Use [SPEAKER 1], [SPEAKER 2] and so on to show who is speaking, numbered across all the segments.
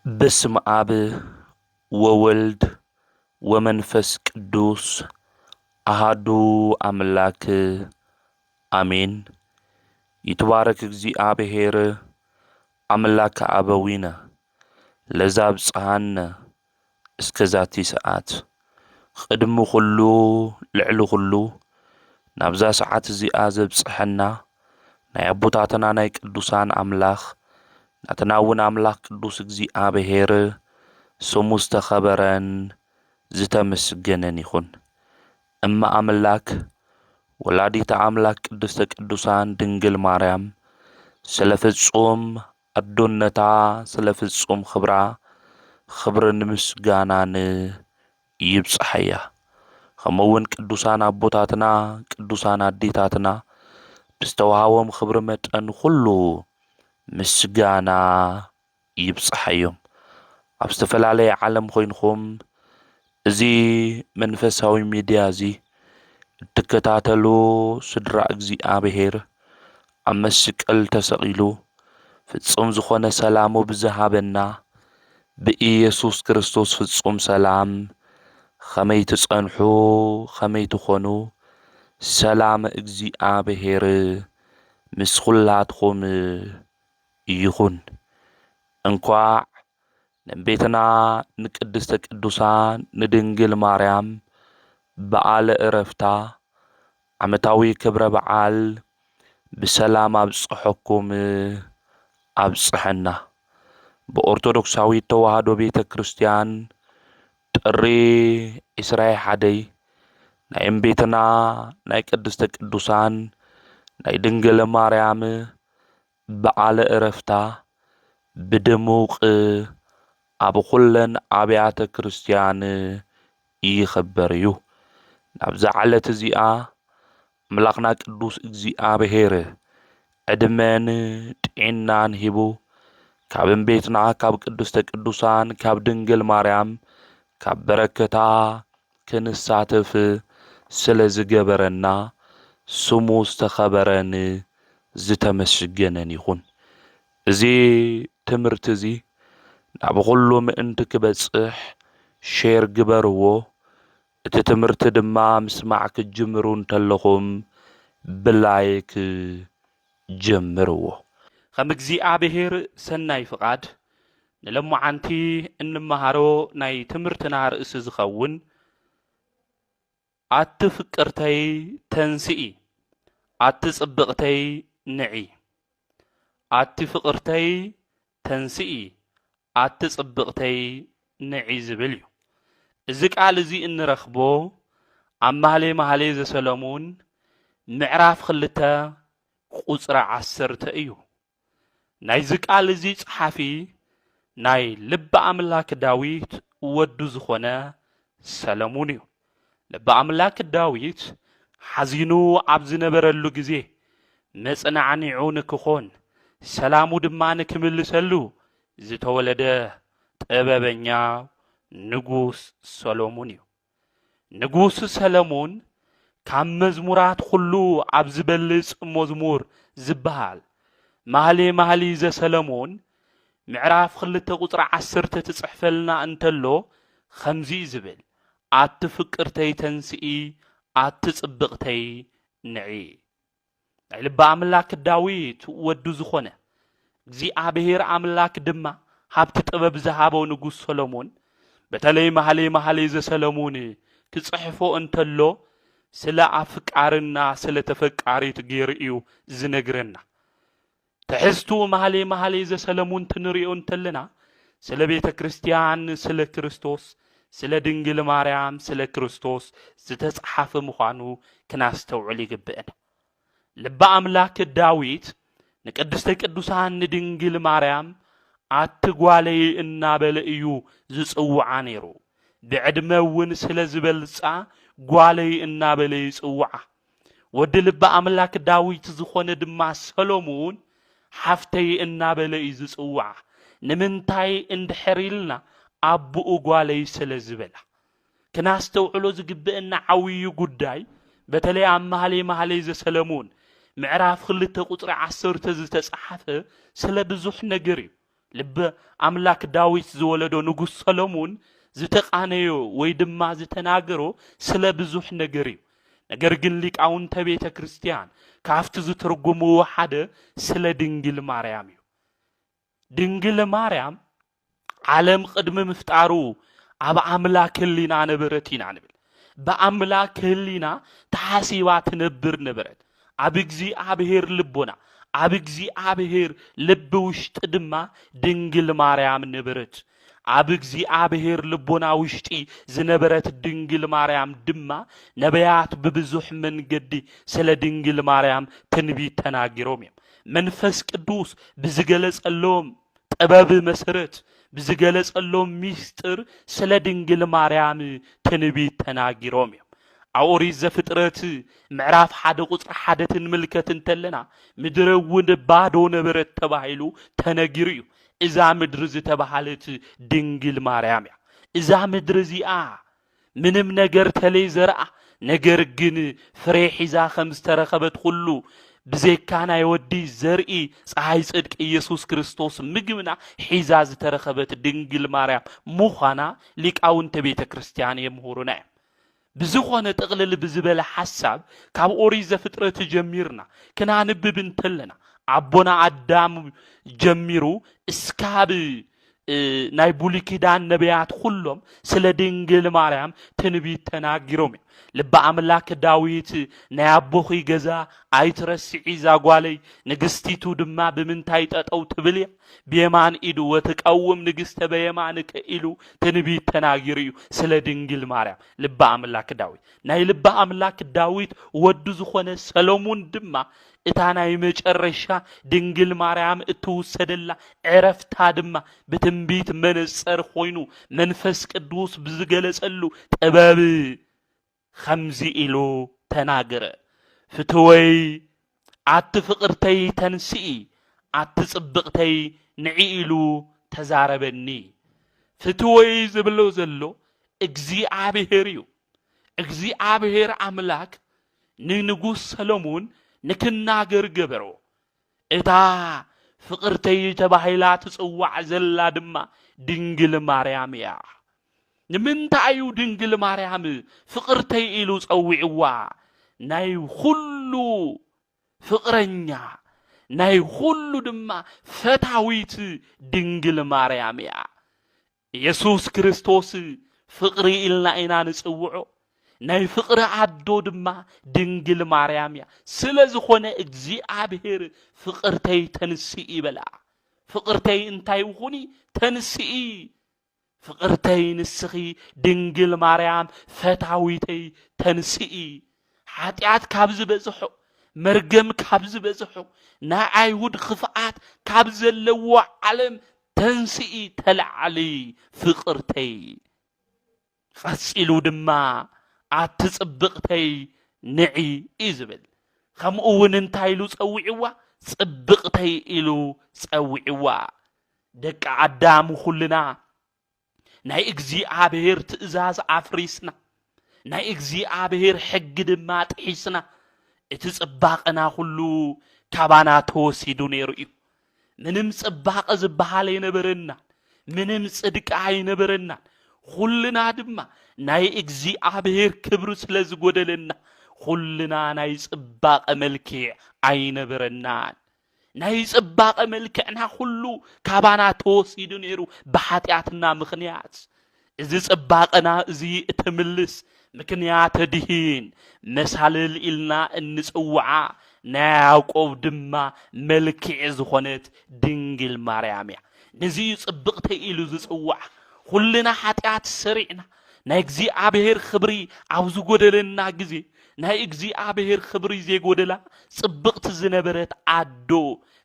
[SPEAKER 1] بسم آب وولد ومنفس قدوس أحدو أملاك آمين. يتبارك እግዚአብሔር أملاك أبوينا لزاب صحانا اسكزاتي ساعات خدمو خلو لعلو خلو نابزا ساعات زي آزب صحنا ناي أبوتاتنا ناي قدوسان أملاخ ناتناون أملاك قدوس እግዚአብሔር سمو استخبرن زتمسجنن يخون أما أملاك ولاديت أملاك قدست قدوسان دنجل ماريام سلفتصوم الدنتا سلفتصوم خبرن مسجانان يبصحيا خمون قدوسان أبوتاتنا قدوسان أديتاتنا بستوهاوم خبر متأن خلو مسجانا يبصحيهم أبستفلالي عالم خوينكم زي منفساوي ميديا زي تكتاتلو سدرا እግዚአብሔር أمسك تسقيلو ፍጹም ዝኾነ ሰላሙ ብዝሃበና ብኢየሱስ ክርስቶስ ፍጹም ሰላም ከመይ ትጸንሑ ከመይ ትኾኑ ሰላም እግዚአብሔር ምስ ኩላትኩም ይኹን። እንኳዕ ንቤትና ንቅድስተ ቅዱሳን ንድንግል ማርያም በዓለ ዕረፍታ ዓመታዊ ክብረ በዓል ብሰላም አብጽሐኩም አብጽሐና። በኦርቶዶክሳዊት ተዋህዶ ቤተ ክርስቲያን ጥሪ እስራኤ ሓደይ ናይ እምቤትና ናይ ቅድስተ ቅዱሳን ናይ ድንግል ማርያም በዓለ ዕረፍታ ብድሙቕ ኣብ ኩለን ኣብያተ ክርስቲያን ይኽበር እዩ። ናብዛ ዓለት እዚኣ ኣምላኽና ቅዱስ እግዚአብሔር ዕድመን ጥዕናን ሂቡ ካብ እምቤትና ካብ ቅድስተ ቅዱሳን ካብ ድንግል ማርያም ካብ በረከታ ክንሳተፍ ስለ ዝገበረና ስሙ ዝተኸበረን ዝተመስገነን ይኹን። እዚ ትምህርቲ እዚ ናብ ኩሉ ምእንቲ ክበጽሕ ሼር ግበርዎ። እቲ ትምህርቲ ድማ ምስማዕ ክጅምሩ እንተለኹም ብላይክ ጀምርዎ። ከም እግዚአብሔር ሰናይ ፍቃድ ንለማዓንቲ እንመሃሮ ናይ ትምህርትና ርእሲ ዝኸውን ኣትፍቅርተይ ተንስኢ ኣትጽብቕተይ ንዒ። ኣትፍቅርተይ ተንስኢ ኣትጽብቕተይ ንዒ ዝብል እዩ። እዚ ቃል እዚ እንረኽቦ ኣብ መኃልየ ዘሰሎሞን ምዕራፍ 2 ቁጽሪ 10 እዩ። ናይዚ ቃል እዚ ጸሓፊ ናይ ልበ ኣምላክ ዳዊት ወዱ ዝኾነ ሰሎሞን እዩ። ልበ ኣምላክ ዳዊት ሓዚኑ ኣብ ዝነበረሉ ግዜ መጽናዕኒዑ ንክኾን ሰላሙ ድማ ንክምልሰሉ ዝተወለደ ጥበበኛ ንጉስ ሰሎሞን እዩ። ንጉስ ሰሎሞን ካብ መዝሙራት ኩሉ ኣብ ዝበልጽ መዝሙር ዝበሃል መኃልየ ዘሰሎሞን ምዕራፍ 2 ቁጽሪ 10 ትጽሕፈልና እንተሎ ከምዚ ዝብል ኣትፍቅርተይ ተንስኢ ኣትጽብቕተይ ንዒ። ናይ ልበ ኣምላክ ዳዊት ወዱ ዝኾነ እግዚአብሔር ኣምላክ ድማ ሃብቲ ጥበብ ዝሃበው ንጉስ ሰሎሞን በተለይ መኃልየ ዘሰሎሞን ክጽሕፎ እንተሎ ስለ ኣፍቃርና ስለ ተፈቃሪት ገይሩ እዩ ዝነግረና። ትሕዝቱ መኃልየ ዘሰሎሞን ትንሪኦ እንተለና ስለ ቤተ ክርስቲያን፣ ስለ ክርስቶስ፣ ስለ ድንግል ማርያም፣ ስለ ክርስቶስ ዝተጻሓፈ ምዃኑ ክናስተውዕል ይግብአና። ልበ ኣምላክ ዳዊት ንቅድስተ ቅዱሳን ንድንግል ማርያም ኣትጓለይ እናበለ እዩ ዝጽውዓ ነይሩ። ብዕድመ እውን ስለ ዝበልጻ ጓለይ እናበለ ይጽውዓ። ወዲ ልበ ኣምላክ ዳዊት ዝኾነ ድማ ሰሎሞን ሓፍተይ እናበለ እዩ ዝጽውዓ። ንምንታይ እንድሕር ኢልና ኣቦኡ ጓለይ ስለ ዝበላ ክናስተውዕሎ ዝግብአና ዓብዪ ጉዳይ በተለይ ኣብ መኃልየ ዘሰሎሞን ምዕራፍ 2 ቁጽሪ 10 ዝተጻሓፈ ስለ ብዙሕ ነገር እዩ። ልበ አምላክ ዳዊት ዝወለዶ ንጉስ ሰሎሞን ዝተቃነዮ ወይ ድማ ዝተናገሮ ስለ ብዙሕ ነገር እዩ ነገር ግን ሊቃውንተ ቤተ ክርስቲያን ካፍቲ ዝትርጉምዎ ሓደ ስለ ድንግል ማርያም እዩ ድንግል ማርያም ዓለም ቅድሚ ምፍጣሩ ኣብ አምላክ ህሊና ነበረት ኢና ንብል በአምላክ ህሊና ተሐሲባ ትነብር ነበረት ኣብ እግዚአብሔር ልቦና ኣብ እግዚአብሔር ልብ ውሽጥ ድማ ድንግል ማርያም ነበረት ኣብ እግዚአብሔር ልቦና ውሽጢ ዝነበረት ድንግል ማርያም ድማ ነቢያት በብዙሕ መንገዲ ስለ ድንግል ማርያም ትንቢት ተናጊሮም እዮም መንፈስ ቅዱስ ብዝገለጸሎም ጥበብ መሰረት ብዝገለጸሎም ሚስጥር ስለ ድንግል ማርያም ትንቢት ተናጊሮም እዮም ኦሪት ዘፍጥረት ምዕራፍ 1 ቁጥር 1 ትንምልከት እንተለና ምድረ እውን ባዶ ነበረት ተባሂሉ ተነጊሩ እዩ እዛ ምድር ዝተባሃለት ድንግል ማርያም እያ እዛ ምድር እዚኣ ምንም ነገር ተለይ ዘርአ ነገር ግን ፍሬ ሒዛ ከም ዝተረኸበት ሁሉ ብዘይካ ናይ ወዲ ዘርኢ ፀሐይ ጽድቅ ኢየሱስ ክርስቶስ ምግብና ሒዛ ዝተረኸበት ድንግል ማርያም ምዃና ሊቃውንተ ቤተ ክርስቲያን የምሁሩና ብዝኾነ ጥቕልል ብዝበለ ሐሳብ ካብ ኦሪት ዘፍጥረት ጀሚርና ክናንብብ እንተለና አቦና አዳም ጀሚሩ እስካብ ናይ ብሉይ ኪዳን ነቢያት ሁሉም ስለ ድንግል ማርያም ትንቢት ተናጊሮም ልበ አምላክ ዳዊት ናይ አቦኺ ገዛ አይትረስዒ ዛጓለይ ንግስቲቱ ድማ ብምንታይ ጠጠው ትብል በየማን ኢዱ ወትቀውም ንግስተ በየማንከ ኢሉ ትንቢት ተናጊሩ ስለ ድንግል ማርያም ልበ አምላክ ዳዊት ናይ ልበ አምላክ ዳዊት ወዱ ዝኾነ ሰሎሞን ድማ እታ ናይ መጨረሻ ድንግል ማርያም እትውሰደላ ዕረፍታ ድማ በትንቢት መነጽር ኮይኑ መንፈስ ቅዱስ ብዝገለጸሉ ጥበብ خمز إلو تناجر فتوي عتفقرتي تنسي عتصبقتي نعيلو تزاربني فتوي زبلو زلو اجزي عبهيريو اجزي عبهير عملاك ننقوس سلمون نكناجر جبرو اتا فقرتي تباهيلات تصوع زلا دما دنجل مريم يا نمنتعيو دنجل مريم فقرتي إلو صوعوا ناي خلو فقرنيا ناي خلو دما فتاويت دنجل مريم يا يسوس كريستوس فقري إلنا إنا نصوعو ناي فقر عدو دما دنجل مريم يا سلازخونه እግዚአብሔር فقرتي تنسئي بلا فقرتي انتاي وخوني تنسئي فقرتي نسخي دنجل مريم فتاويتي تنسئي حاتيات كابز بزحو مرقم كابز بزحو نا عيود خفعات كابز اللو علم تنسئي تلعلي فقرتي فاسئلو دما عتصبقتي نعي إزبل خمقون انتايلو صوعوا صبقتي إلو صوعوا دك عدام خلنا ناي እግዚአብሔር ትእዛዝ አፍሪስና ናይ እግዚአብሔር ሕግ ድማ ጥሒስና እቲ ጽባቀና ሁሉ ካባና ተወሲዱ ነይሩ እዩ ምንም ጽባቀ ዝበሃል አይነበረና ምንም ጽድቅ አይነበረና ሁሉና ድማ ናይ እግዚአብሔር ክብር ስለዝጎደለና ሁሉና ናይ ጽባቀ መልክዕ አይነበረና ናይ ጽባቀ መልክዕና ሁሉ ካባና ተወሲዱ ነይሩ በኃጢአትና ምክንያት እዚ ጽባቀና እዚ እትምልስ ምክንያት ድሂን መሳልል ኢልና እንጽውዓ ናይ ያዕቆብ ድማ መልክዕ ዝኾነት ድንግል ማርያም እያ ነዚ ጽብቕተ ኢሉ ዝጽውዓ ሁሉና ኃጢአት ሰሪዕና ናይ እግዚአብሔር ክብሪ ኣብ ዝጎደለና ግዜ ናይ እግዚአብሔር ክብሪ ዘይጎደላ ጽብቕት ዝነበረት አዶ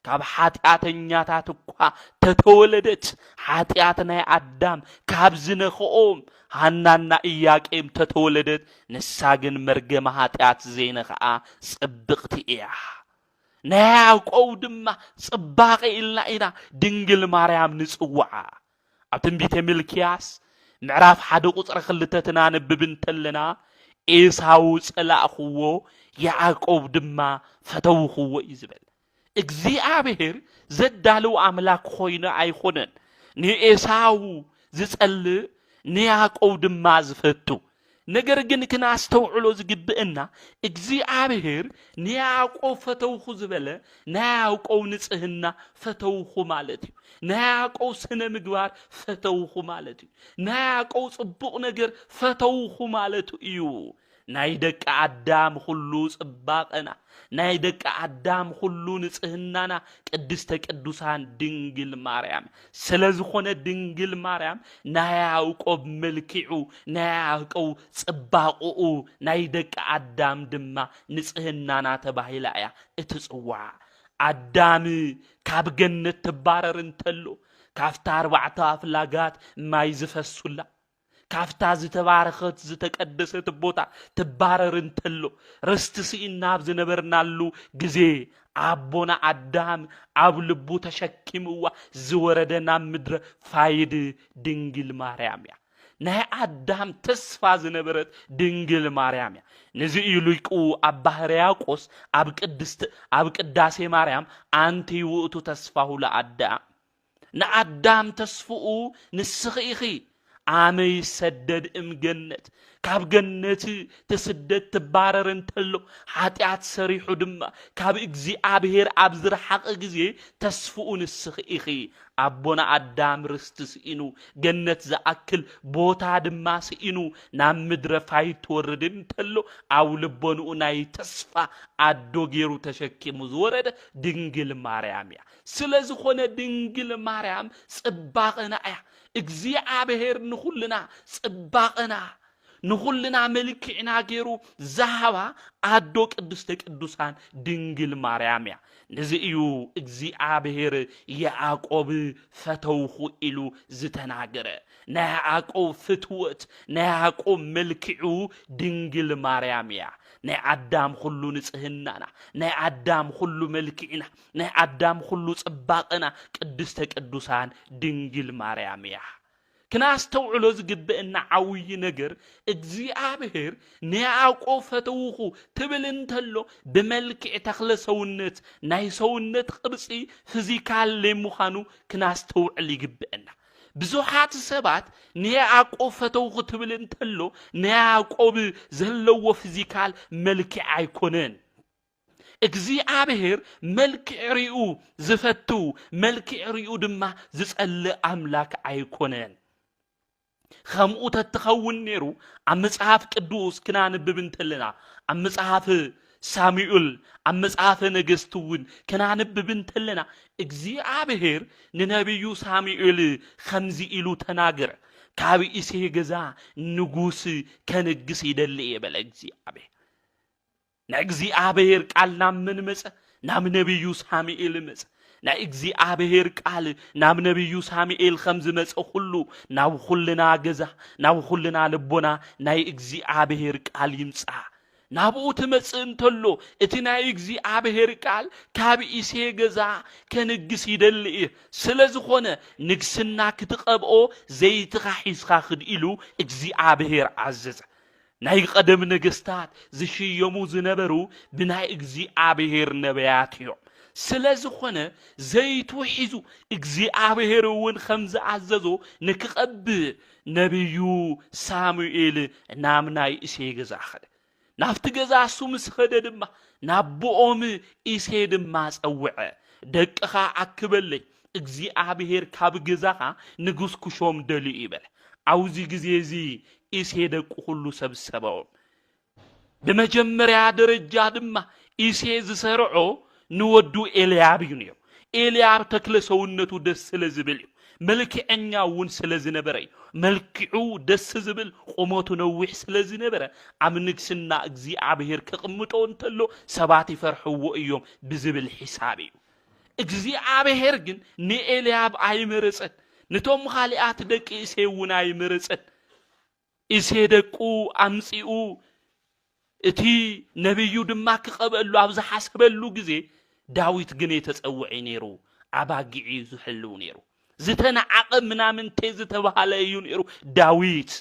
[SPEAKER 1] ካብ ኃጢአተኛታት እኳ ተተወለደት ኃጢአት ናይ አዳም ካብ ዝነኽኦም ሃናና ኢያቄም ተተወለደት ንሳ ግን መርገመ ኃጢአት ዘይነኽዓ ጽብቕቲ እያ ናይ ያዕቆብ ድማ ጽባቐ ኢልና ኢና ድንግል ማርያም ንጽውዓ ኣብ ትንቢተ ሚልክያስ ምዕራፍ 1 ቁጥር 2 ተናንብብ እንተለና ኤሳው ጸላእኽዎ ያዕቆብ ድማ ፈተውኽዎ ይዝበል እግዚአብሔር ዘዳለው አምላክ ሆይነ አይሆነን ንኤሳው ዝጸልእ ንያዕቆብ ድማ ዝፈቱ ነገር ግን ክናስተውዕሎ ዝግብእና እግዚአብሔር ንያዕቆብ ፈተውኹ ዝበለ ንያዕቆብ ንጽህና ፈተውኹ ማለት እዩ ንያዕቆብ ስነ ምግባር ፈተውኹ ማለት እዩ ንያዕቆብ ጽቡቕ ነገር ፈተውኹ ማለት እዩ ናይ ደቂ አዳም ሁሉ ጽባቀና ናይ ደቂ አዳም ሁሉ ንጽህናና ቅድስተ ቅዱሳን ድንግል ማርያም ስለዝኾነ ድንግል ማርያም ናይ ያዕቆብ መልክዑ ናይ ያዕቆብ ጽባቁኡ ናይ ደቂ አዳም ድማ ንጽህናና ተባሂላ እያ እትጽዋዕ አዳም ካብ ገነት ተባረር እንተሎ ካፍታ 4 አፍላጋት ማይ ዝፈሱላ ካፍታ ዝተባረኸት ዝተቀደሰት ቦታ ተባረር እንተሎ ረስትሲና ዝነበርናሉ ግዜ አቦና አዳም አብ ልቡ ተሸኪምዋ ዝወረደና ምድረ ፋይድ ድንግል ማርያም ያ ናይ አዳም ተስፋ ዝነበረት ድንግል ማርያም ያ ነዚ ይሉይቁ አባ ሕርያቆስ አብ ቅዳሴ ማርያም አንቲ ውእቱ ተስፋሁ ለአዳም ንአዳም ተስፍኡ ንስኺኺ አመ ይሰደድ እምገነት ካብ ገነት ተስደድ ተባረር እንተሎ ኃጢአት ሰሪሑ ድማ ካብ እግዚአብሔር ኣብ ዝረሓቐ ግዜ ተስፍኡ ንስኺኺ አቦና አዳም ርስቲ ስኢኑ ገነት ዝኣክል ቦታ ድማ ስኢኑ ናብ ምድረ ፋይት ወርድ እንተሎ ኣብ ልቦንኡ ናይ ተስፋ አዶ ገይሩ ተሸኪሙ ዝወረደ ድንግል ማርያም ያ ስለዝኾነ ድንግል ማርያም ጽባቐና እያ እግዚአብሔር ንኹልና ጽባቐና ንኹልና መልክዕና ገይሩ ዛሃባ አዶ ቅድስተ ቅዱሳን ድንግል ማርያም ያ ነዚ እዩ እግዚአብሔር ያዕቆብ ፈተውኹ ኢሉ ዝተናገረ ናይ ያዕቆብ ፍትወት ናይ ያዕቆብ መልክዑ ድንግል ማርያም ያ ናይ አዳም ሁሉ ንጽህናና ናይ አዳም ሁሉ መልክዕና ናይ አዳም ሁሉ ጽባቐና ቅድስተ ቅዱሳን ድንግል ማርያም ያ ክናስተውዕሎ ዝግብእና ዓውይ ነገር እግዚአብሔር ንያዕቆብ ፈተውኹ ትብል እንተሎ ብመልክዕ ተኽለ ሰውነት ናይ ሰውነት ቅርጺ ፊዚካል ለምዃኑ ክናስተውዕል ይግብእና ብዙሓት ሰባት ንያዕቆብ ፈተውኹ ትብል እንተሎ ንያዕቆብ ዘለዎ ፊዚካል መልክዕ አይኮነን እግዚአብሔር መልክዕ ሪኡ ዝፈቱ መልክዕ ሪኡ ድማ ዝጸልእ አምላክ አይኮነን خمؤ تتخون نيرو عم مصحف قدوس كنا نبب انتلنا عم مصحف ساموئيل عم مصحف نغستون كنا نبب انتلنا እግዚአብሔር ንነብዩ ሳሙኤል خمزي ኢሉ ተናገረ ካብ ኢሴይ ገዛ ንጉስ ከንግስ ይደልይ የበለ እግዚአብሔር ንእግዚአብሔር ቃል ናምን መጽ ናብ ነብዩ ሳሙኤል መጽ ና እግዚአብሔር ቃል ናብ ነብዩ ሳሙኤል خمز መጽ ሁሉ ናብ ሁልና ገዛ ናብ ሁልና ልቦና ናይ እግዚአብሔር ቃል ይምጻ ናብኡ ትመጽ እንተሎ እቲ ናይ እግዚአብሔር ቃል ካብ ኢሴይ ገዛ ከንግስ ይደልይ ስለዝኾነ ንግስና ክትቀብኦ ዘይትኻ ሒስኻ ክድኢሉ እግዚአብሔር አዘዘ ናይ ቀደም ነገስታት ዝሽየሙ ዝነበሩ ብናይ እግዚአብሔር ነቢያት እዮም ስለዝኾነ ዘይቱ ሒዙ እግዚአብሔር እውን خمز አዘዞ ንክቀብ ነብዩ ሳሙኤል ናብ ናይ ኢሴይ ገዛ ኸደ ናፍቲ ገዛ እሱ ምስ ኸደ ድማ ናብኦም ኢሴይ ድማ ጸውዐ ደቅኻ አክበለይ እግዚአብሔር ካብ ገዛኻ ንጉስ ኩሾም ደልዩ ይበለ አውዚ ግዜ እዚ ኢሴይ ደቁ ሁሉ ሰብሰበው በመጀመሪያ ደረጃ ድማ ኢሴይ ዝሰርዖ ንወዱ ኤልያብ እዩ ነይሩ ኤልያብ ተክለ ሰውነቱ ደስ ስለዝብል መልክዕኛውን ስለዝነበረ መልክዑ ደስ ዝብል ቁመቱ ነዊሕ ስለዝነበረ ኣብ ንግስና እግዚአብሔር ከቅምጦ እንተሎ ሰባት ይፈርሕዎ እዮም ብዝብል ሒሳብ እዩ እግዚአብሔር ግን ንኤልያብ ኣይመረጸን ንቶም ኻሊኣት ደቂ ኢሴይ እውን ኣይመረጸን ኢሴይ ደቁ አምጺኡ እቲ ነብዩ ድማ ክቀበሉ ኣብ ዝሓሰበሉ ግዜ ዳዊት ግን የተጸውዐ ነይሩ አባጊዕ ዝሕልው ነይሩ ዝተናዓቀ ምናምንቴ ዝተባሃለ እዩ ነይሩ ዳዊት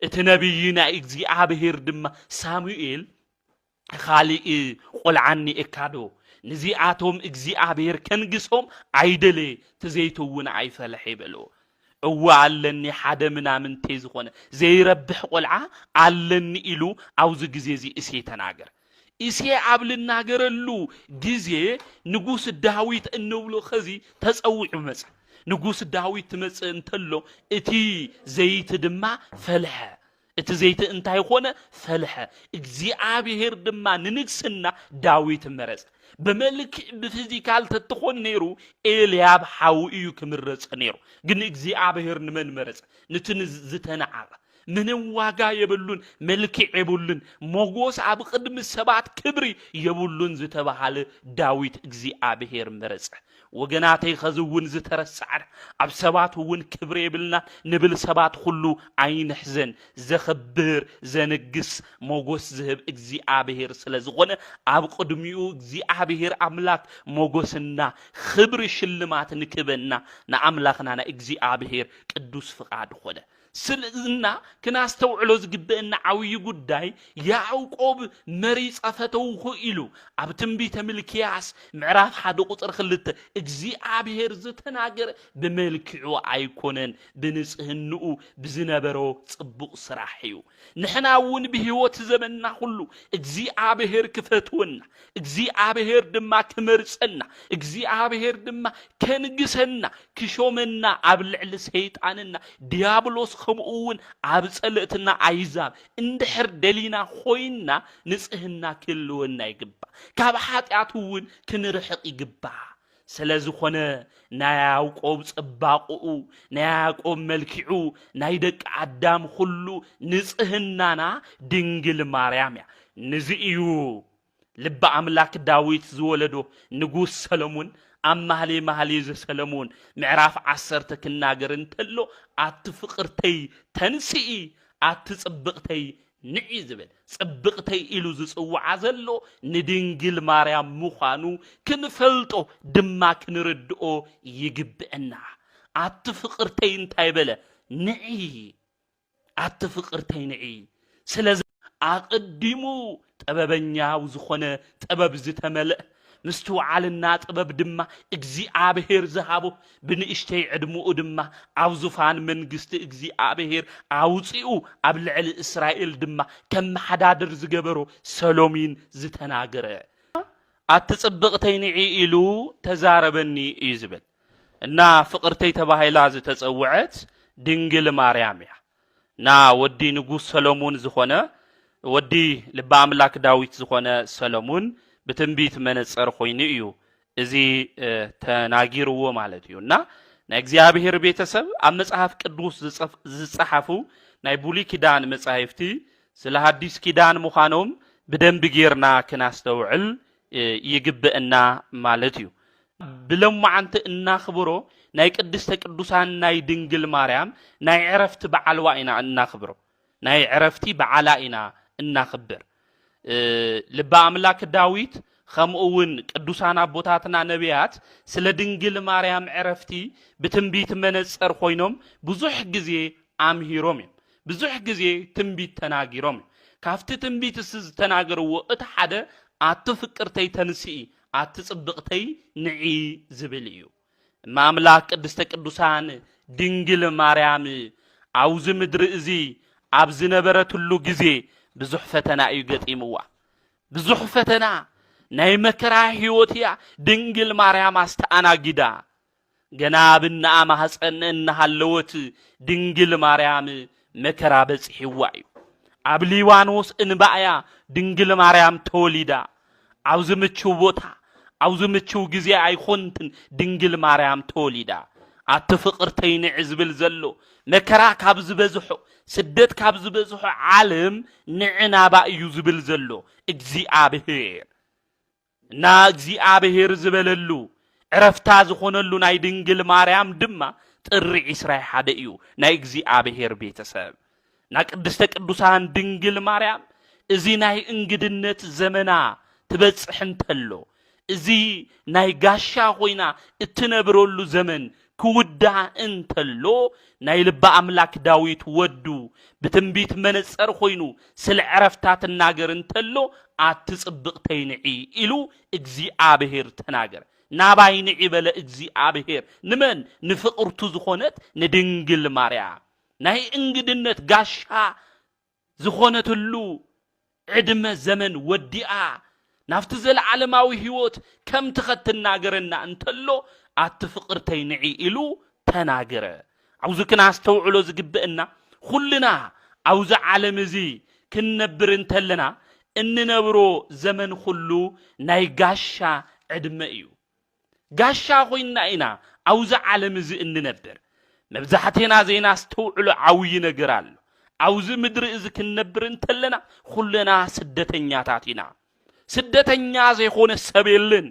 [SPEAKER 1] እቲ ነብይ ናይ እግዚአብሔር ድማ ሳሙኤል ኻሊእ ቆልዓኒ ኤካዶ نزيعاتهم እግዚአብሔር ከንግሶም አይደለ ተዘይተውን አይፈልሕ ይበሉ እዋለኒ ሓደ ምናምን ተዝኾነ ዘይረብሕ ቆልዓ አለኒ ኢሉ አውዝ ጊዜ እዚ እሴ ተናገር እሴ አብልናገረሉ ጊዜ ንጉስ ዳዊት እንብሎ ኸዚ ተጸውዑ መጽ ንጉስ ዳዊት መጽ እንተሎ እቲ ዘይት ድማ ፈልሐ እቲ ዘይት እንታይ ኾነ ፈልሐ እግዚአብሔር ድማ ንንግስና ዳዊት መረጽ በመልክ በፊዚካል ተትኾን ነይሩ ኤልያብ ሓውኡ ክምረጽ ነይሩ ግን እግዚአብሔር ንመን መረጽ ንትን ዝተናዓቀ ምንም ዋጋ የብሉን መልክ የብሉን ሞጎስ አብ ቅድም ሰባት ክብሪ የብሉን ዝተባሃለ ዳዊት እግዚአብሔር መረጽ ወገናተይ ኸዝውን ዝተረሳዕ አብ ሰባቱውን ክብሪ የብልና ንብል ሰባት ሁሉ አይንሕዘን ዘኽብር ዘንግስ ሞጎስ ዝህብ እግዚአብሔር ስለዝኾነ አብ ቅድሚኡ እግዚአብሔር አምላክ ሞጎስና ክብሪ ሽልማት ንክበና ንአምላኽና እግዚአብሔር ቅዱስ ፍቃድ ኾነ ስለዝና ክናስተውዕሎ ዝግበአና ዓውይ ጉዳይ ያዕቆብ መሪ ጸፈተው ኢሉ አብ ትንቢተ ሚልክያስ ምዕራፍ 1 ቁጥር 2 እግዚአብሔር ዝተናገረ በመልክዑ አይኮነን በንጽህንኡ ብዝነበሮ ጽቡቕ ስራሕዩ ንሕናውን በህይወት ዘመንና ሁሉ እግዚአብሔር ክፈትወና እግዚአብሔር ድማ ክመርጸና እግዚአብሔር ድማ ከንግሰና ክሾመና አብ ልዕሊ ሰይጣንና ዲያብሎስ خمؤون عبسلتنا عيزاب اندحر دلينا خوينا نصهنا كلونا يقبا كابحات يعطون كنرحق يقبا سلازو خونه ناياقوب صباقو ناياقوب ملكعو نايدك عدام خلو نصهنانا دنجل ماريام نزئيو لب أملاك داويت زولدو نقوس سلمون أمهلي مهلي سلمون معراف عصر تكناجر انتلو أتفقرتي تنسئي أتصبقتي نعيزبل صبقتي إلو زصوع زلو ندنجل ماريام مخانو كنفلتو دما كنردو يجبئنا أتفقرتي انتايبله نعي أتفقرتي نعي سلاز أقدمو طببنيا وزخونه طبب زتملأ مستوعلنا طبب دما እግዚአብሔር زهابو بنشتي عدمو دما عوزفان منغست እግዚአብሔር عوصيو ابلعل اسرائيل دما كم حدادر زغبرو سلومين زتناغره اتصبقتي نعي إلو تزاربني يزبل እና ፍቅርተይ ተባሂላ ዝተጸውዐት ድንግል ማርያም ያ ና ወዲ ንጉስ ሰሎሞን ዝኾነ ወዲ ልበ አምላክ ዳዊት ዝኾነ ሰሎሞን በትንቢት መነጽር ኾይኑ እዩ እዚ ተናጊርዎ ማለት እዩና ናይ እግዚአብሔር ቤተሰብ ኣብ መጽሐፍ ቅዱስ ዝጽሐፉ ናይ ብሉይ ኪዳን መጻሕፍቲ ስለ ሐዲስ ኪዳን ምዃኖም በደንብ ጌርና ክናስተውዕል ይግብእና ማለት እዩ بلمعنت الناخبرو ناي قدست قدوسان ناي دنجل مريم ناي عرفت بعلوائنا الناخبرو ناي عرفتي بعلائنا الناخبر لبا املاك داويت خمؤون قدوسان ابوتاتنا نبيات سلا دنجل مريم عرفتي بتنبيت منصر خوينوم بزح غزي امهيروم بزح غزي تنبيت تناغيروم كافت تنبيت سز تناغرو ات حدا اتفكرتي تنسي أتصبقتي نعي زبليو ما أملاك قدست قدوسان دنجل مريم عوز مدر إزي عبز نبرة اللو جزي بزحفتنا يقت إموا بزحفتنا ناي مكرا هيوتيا دنجل مريم استأنا جدا جناب النعمة حسن إنها اللوت دنجل مريم مكرا بس حواي عبليوانوس إنبايا دنجل مريم توليدا عوز متشو بوتا عوز متشو جزي عيخونتن دنجل مريم توليدا أتفقرتين عزبل زلو مكرا كابز بزحو سدت كابز بزحو عالم نعنا بقى يزبل زلو اجزي آبهير نا اجزي آبهير زبللو عرفتا زخونلو ناي دنجل مريم دما ترعي إسراء حدئيو نا اجزي آبهير بيتساب نا قدستك قدوسان دنجل مريم ازي ناي انجدنت زمنا تبصح انتلو ازي ناي غاشا خوينا اتنبرولو زمن ክውዳ እንተሎ ናይ ልባ አምላክ ዳዊት ወዱ ብትንቢት መነጸር ኮይኑ ስለ ዕረፍታት ተናገር እንተሎ አትጽብቅተይ ንዒ ኢሉ እግዚአብሔር ተናገረ ናባይ ንዒ በለ እግዚአብሔር ንመን ንፍቅርቱ ዝኾነት ንድንግል ማርያም ናይ እንግድነት ጋሻ ዝኾነትሉ ዕድመ ዘመን ወዲአ ናፍቲ ዘለዓለማዊ ህይወት ከም ትኸትናገረና እንተሎ አትፍቅርተይ ንዒ ኢሉ ተናገረ አውዝ ክናስተውዕሎ ዝግበአና ኩልና አውዝ ዓለም እዚ ክንነብር እንተለና እንነብሮ ዘመን ሁሉ ናይ ጋሻ ዕድመ እዩ ጋሻ ኮይና ኢና አውዝ ዓለም እዚ እንነብር መብዛሕቴና ዘይና አስተውዕሎ ዓውይ ነገር አለ አውዝ ምድር እዚ ክንነብር እንተለና ኩልና ስደተኛታት ኢና ስደተኛ ዘይኾነ ሰብየልን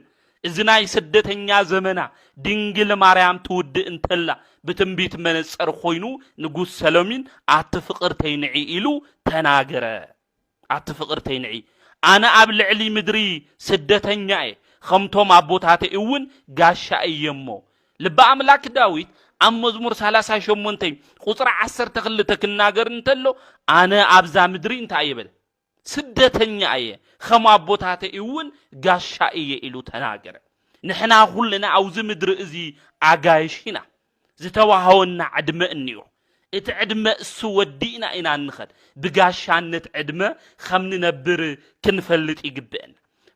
[SPEAKER 1] እዝናይ ስደተኛ ዘመና ድንግል ማርያም ትውድ እንተላ በትንቢት መነጸር ኮይኑ ንጉስ ሰሎሚን አትፍቅርተይ ንዒ ኢሉ ተናገረ አትፍቅርተይ ንዒ አነ ኣብ ልዕሊ ምድሪ ስደተኛ ከምቶም አቦታተ እውን ጋሻ እየሞ ልባ አምላክ ዳዊት ኣብ መዝሙር 38 ቁጥር 12 ክናገር እንተሎ አነ ኣብዛ ምድሪ እንታይ ይበል ስደተኛ እየ ከም አቦታተ እውን ጋሻ እየ ኢሉ ተናገረ ንሕና ሁልና አውዝ ምድሪ እዚ አጋይሽና ዝተዋሃወና ዕድመ እንዮ እቲ ዕድመ እሱ ወዲና ኢና ንኸድ ብጋሻነት ዕድመ ከም ንነብር ክንፈልጥ ይግበአና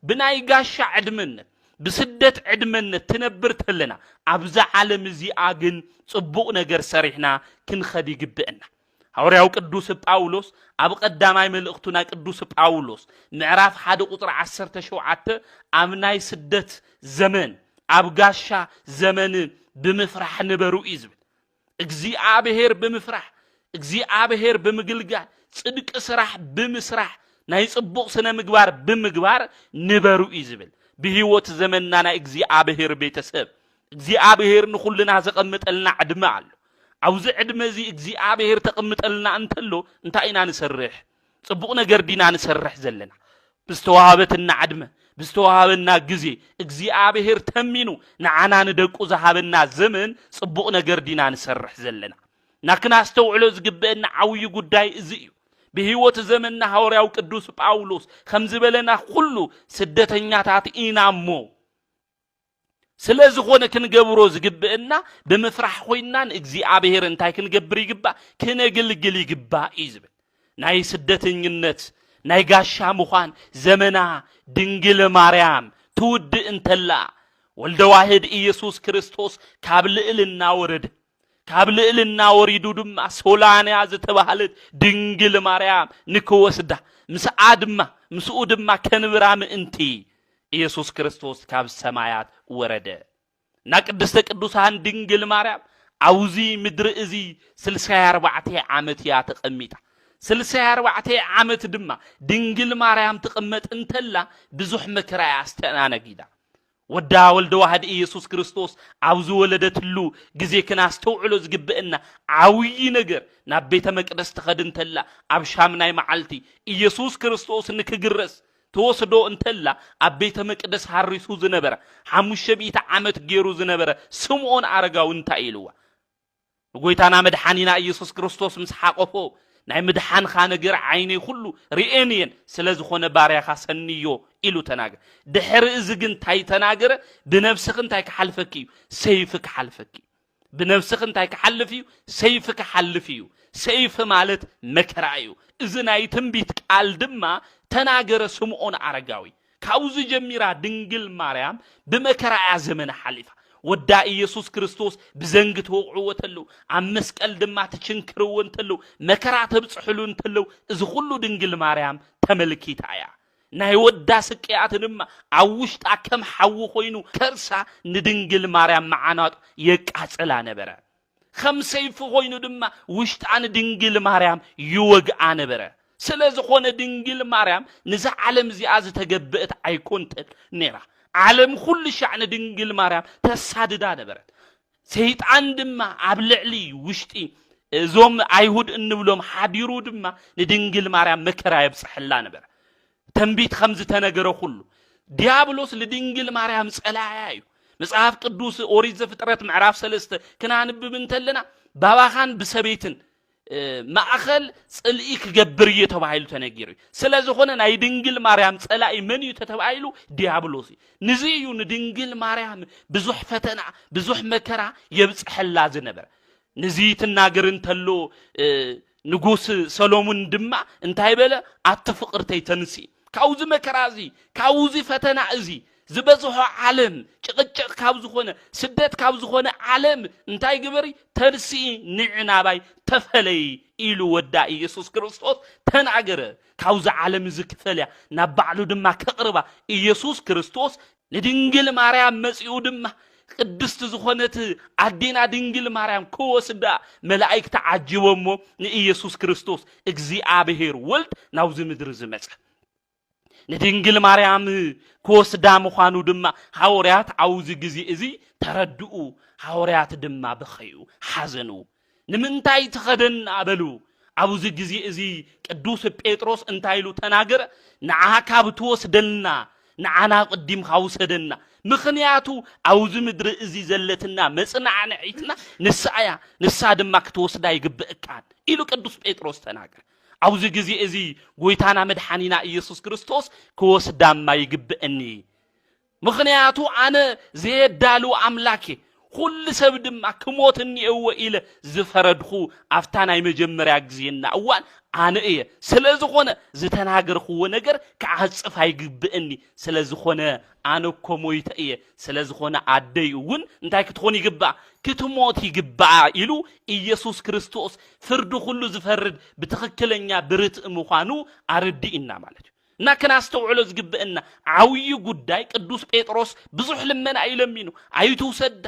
[SPEAKER 1] ብናይ ጋሻ ዕድመነት بسدت عدمنا تنبر تلنا أبزع عالم زي آجن صبوق نجر سريحنا كن خدي جبنا هورياو قدوس باولوس أبو قدامي ملقتنا قدوس باولوس نعرف حد قطر 10 شوعات أمناي سدت زمن أبغاشا زمن بمفرح نبرو إزبل اجزي آبهير بمفرح اجزي آبهير بمجلجال صدق اسرح بمسرح ناي صبوق سنة مجبار بمجبار نبرو إزبل بهيوت زمننا اجزي آبهير بيتسب اجزي آبهير نخلنا زقمت لنا عدمال عاوز عدم زي اجزي آبهير تقمت لنا انتلو انت اينا نسرح صبوقنا قردينا نسرح زلنا بستوهابتنا عدمه بستوهابنا جزي اجزي آبهير تمينو نعانا ندقو زهابنا زمن صبوقنا قردينا نسرح زلنا ناكنا استوعلو زقبئنا عوي قداي ازيو بهيوت زمننا هورياو قدوس باولوس خمز بلنا كله سدتنياتات إنامو سلازخونه كنقبرو زقبئنا بمفرح خوينان اجزي آبهير انتاي كنقبري قبا كنقلقلي قبا إزبل ناي سدتنينت ناي قاشا مخان زمنا دنقل مريم تود انتلا والدواهد إيسوس كريستوس كابل إلنا ورد كابل إلنا وريدو دم سولاني عزتبهالت دنقل مريم نكوسده مسعادما مسعودما كنبرام انتي إيسوس كريستوس كاب السمايات ورده ناقدست قدوسان دنقل مريم عوزي مدر ازي سلسة 4 عامت يا تقميتا سلسة 4 عامت دما دنقل مريم تقمت انتلا بزح مكرايا استنانا جيدا ودا ولد واحد إيسوس كريستوس عاوز ولدت له جزي كنا استوعلو زقبئنا عوي نجر نبيت مقدس تخدن تلا أبشامناي معلتي إيسوس كريستوس إنك جرس توصدو انتلا أبيت مقدس هاريسو زنبرة حموش بيت عمت جيرو زنبرة سمعون عرقاو انتا إلوا وقويتانا مدحانينا إيسوس كريستوس مسحاقفو ناي مدحان خانجر عيني كله رئينين سلازخونه باريا خاسنيو إلو تناجر دحر إزجن تاي تناجر بنفسك انتاي كحلفكيو سيفك حلفكي بنفسك انتاي كحلفيو سيفك حلفيو سيف مالت مكرايو إذن أي تنبيت قال دما تناجر سمعون عرقاوي كاوز جميرا دنجل مريم بمكرايا زمن حليفة ودا إيسوس كريستوس بزنجت وقعوتلو عم مسكال دما تشنكرو انتلو مكرا تبصحلو انتلو إذ خلو دنجل مريم تملكي تايا ناي ودا سكيات دما عوشت أكم حو خوينو كرسا ندنجل مريم معانات يقعصلا نبره خمسيف خوينو دما وشت عن دنجل مريم يوقع نبره سلازخونه دنجل مريم نزع عالم زياز تجبئت عيكونت نيرا عالم كل شأن دنجل مريم تساددا نبرت سيد عندما عبلعلي وشتي زوم عيهود النبلوم حديرو دما ندنجل مريم مكرا يبصح الله نبر تنبيت 5 تنجرو كله ديابلوس لدنجل مريم سألايو መጽሐፍ ቅዱስ ኦሪት ዘፍጥረት ምዕራፍ 3 ክናንብብ እንተለና ባባኻን ብሰቤትን ማእኸል ጽልኢ ክገብር እየተባሂሉ ተነጊሩ ስለዝኾነ ናይ ድንግል ማርያም ጸላኢ መን እዩ ተባሂሉ ዲያብሎስ ንዚዩ ንድንግል ማርያም ብዙሕ ፈተና ብዙሕ መከራ የብጽሐላ ዝነበረ ንዚ ትናገር እንተሎ ንጉስ ሰሎሞን ድማ እንታይ በለ አትፍቅርተይ ተንሲ ካውዚ መከራዚ ካውዚ ፈተና እዚ ዝበዝሖ ዓለም ጭቅጭቅ ካብ ዝኾነ ስደት ካብ ዝኾነ ዓለም እንታይ ግበሪ ተንሲ ንዕናባይ ተፈለይ ኢሉ ወዳ ኢየሱስ ክርስቶስ ተናገረ ካውዚ ዓለም ዝክፈልያ ናብ ባዕሉ ድማ ከቅርባ ኢየሱስ ክርስቶስ ንድንግል ማርያም መጽኡ ድማ ቅድስት ዝኾነት አዲና ድንግል ማርያም ከወስዳ መላእክት ዓጅቦሞ ንኢየሱስ ክርስቶስ እግዚአብሔር ወልድ ናውዚ ምድር ዝመጸ ንድንግል ማርያም ከወስዳ ምዃኑ ድማ ሐዋርያት አውዚ ጊዜ እዚ ተረድኡ ሐዋርያት ድማ በኸዩ ሓዘኑ ንምንታይ ተኸደና በሉ አውዚ ጊዜ እዚ ቅዱስ ጴጥሮስ እንታይሉ ተናገረ ንዓካ ብትወስደልና ንዓና ቅዲም ካውሰደና ምኽንያቱ አውዚ ምድር እዚ ዘለትና መጽናዕነዒትና ንሳ ድማ ክትወስዳ ይግብእካን ኢሉ ቅዱስ ጴጥሮስ ተናገረ አውዚ ጊዜ እዚ ጎይታና መድኃኒና ኢየሱስ ክርስቶስ ከወስዳማ ይግብእኒ ምኽንያቱ አነ ዘየዳሉ አምላኬ ሁሉ ሰብ ድማ ክሞትኒ እወ ኢለ ዝፈረድኹ አፍታናይ መጀመሪያ ጊዜና እዋን አነ እየ ስለዝኾነ ዝተናገርኽዎ ነገር ከዓጽፍ አይግብእኒ ስለዝኾነ አነ ኮሞይተ እየ ስለዝኾነ አደይ እውን እንታይ ክትኾን ይግባእ ክትሞት ይግባእ ኢሉ ኢየሱስ ክርስቶስ ፍርዱ ሁሉ ዝፈርድ በትክክለኛ ብርትዕ ምዃኑ አርዲእና ማለት እዩ እና ከናስተውዕሎ ዝግብእና ዓውይ ጉዳይ ቅዱስ ጴጥሮስ ብዙሕ ልመና ይለሚኑ አይትውሰዳ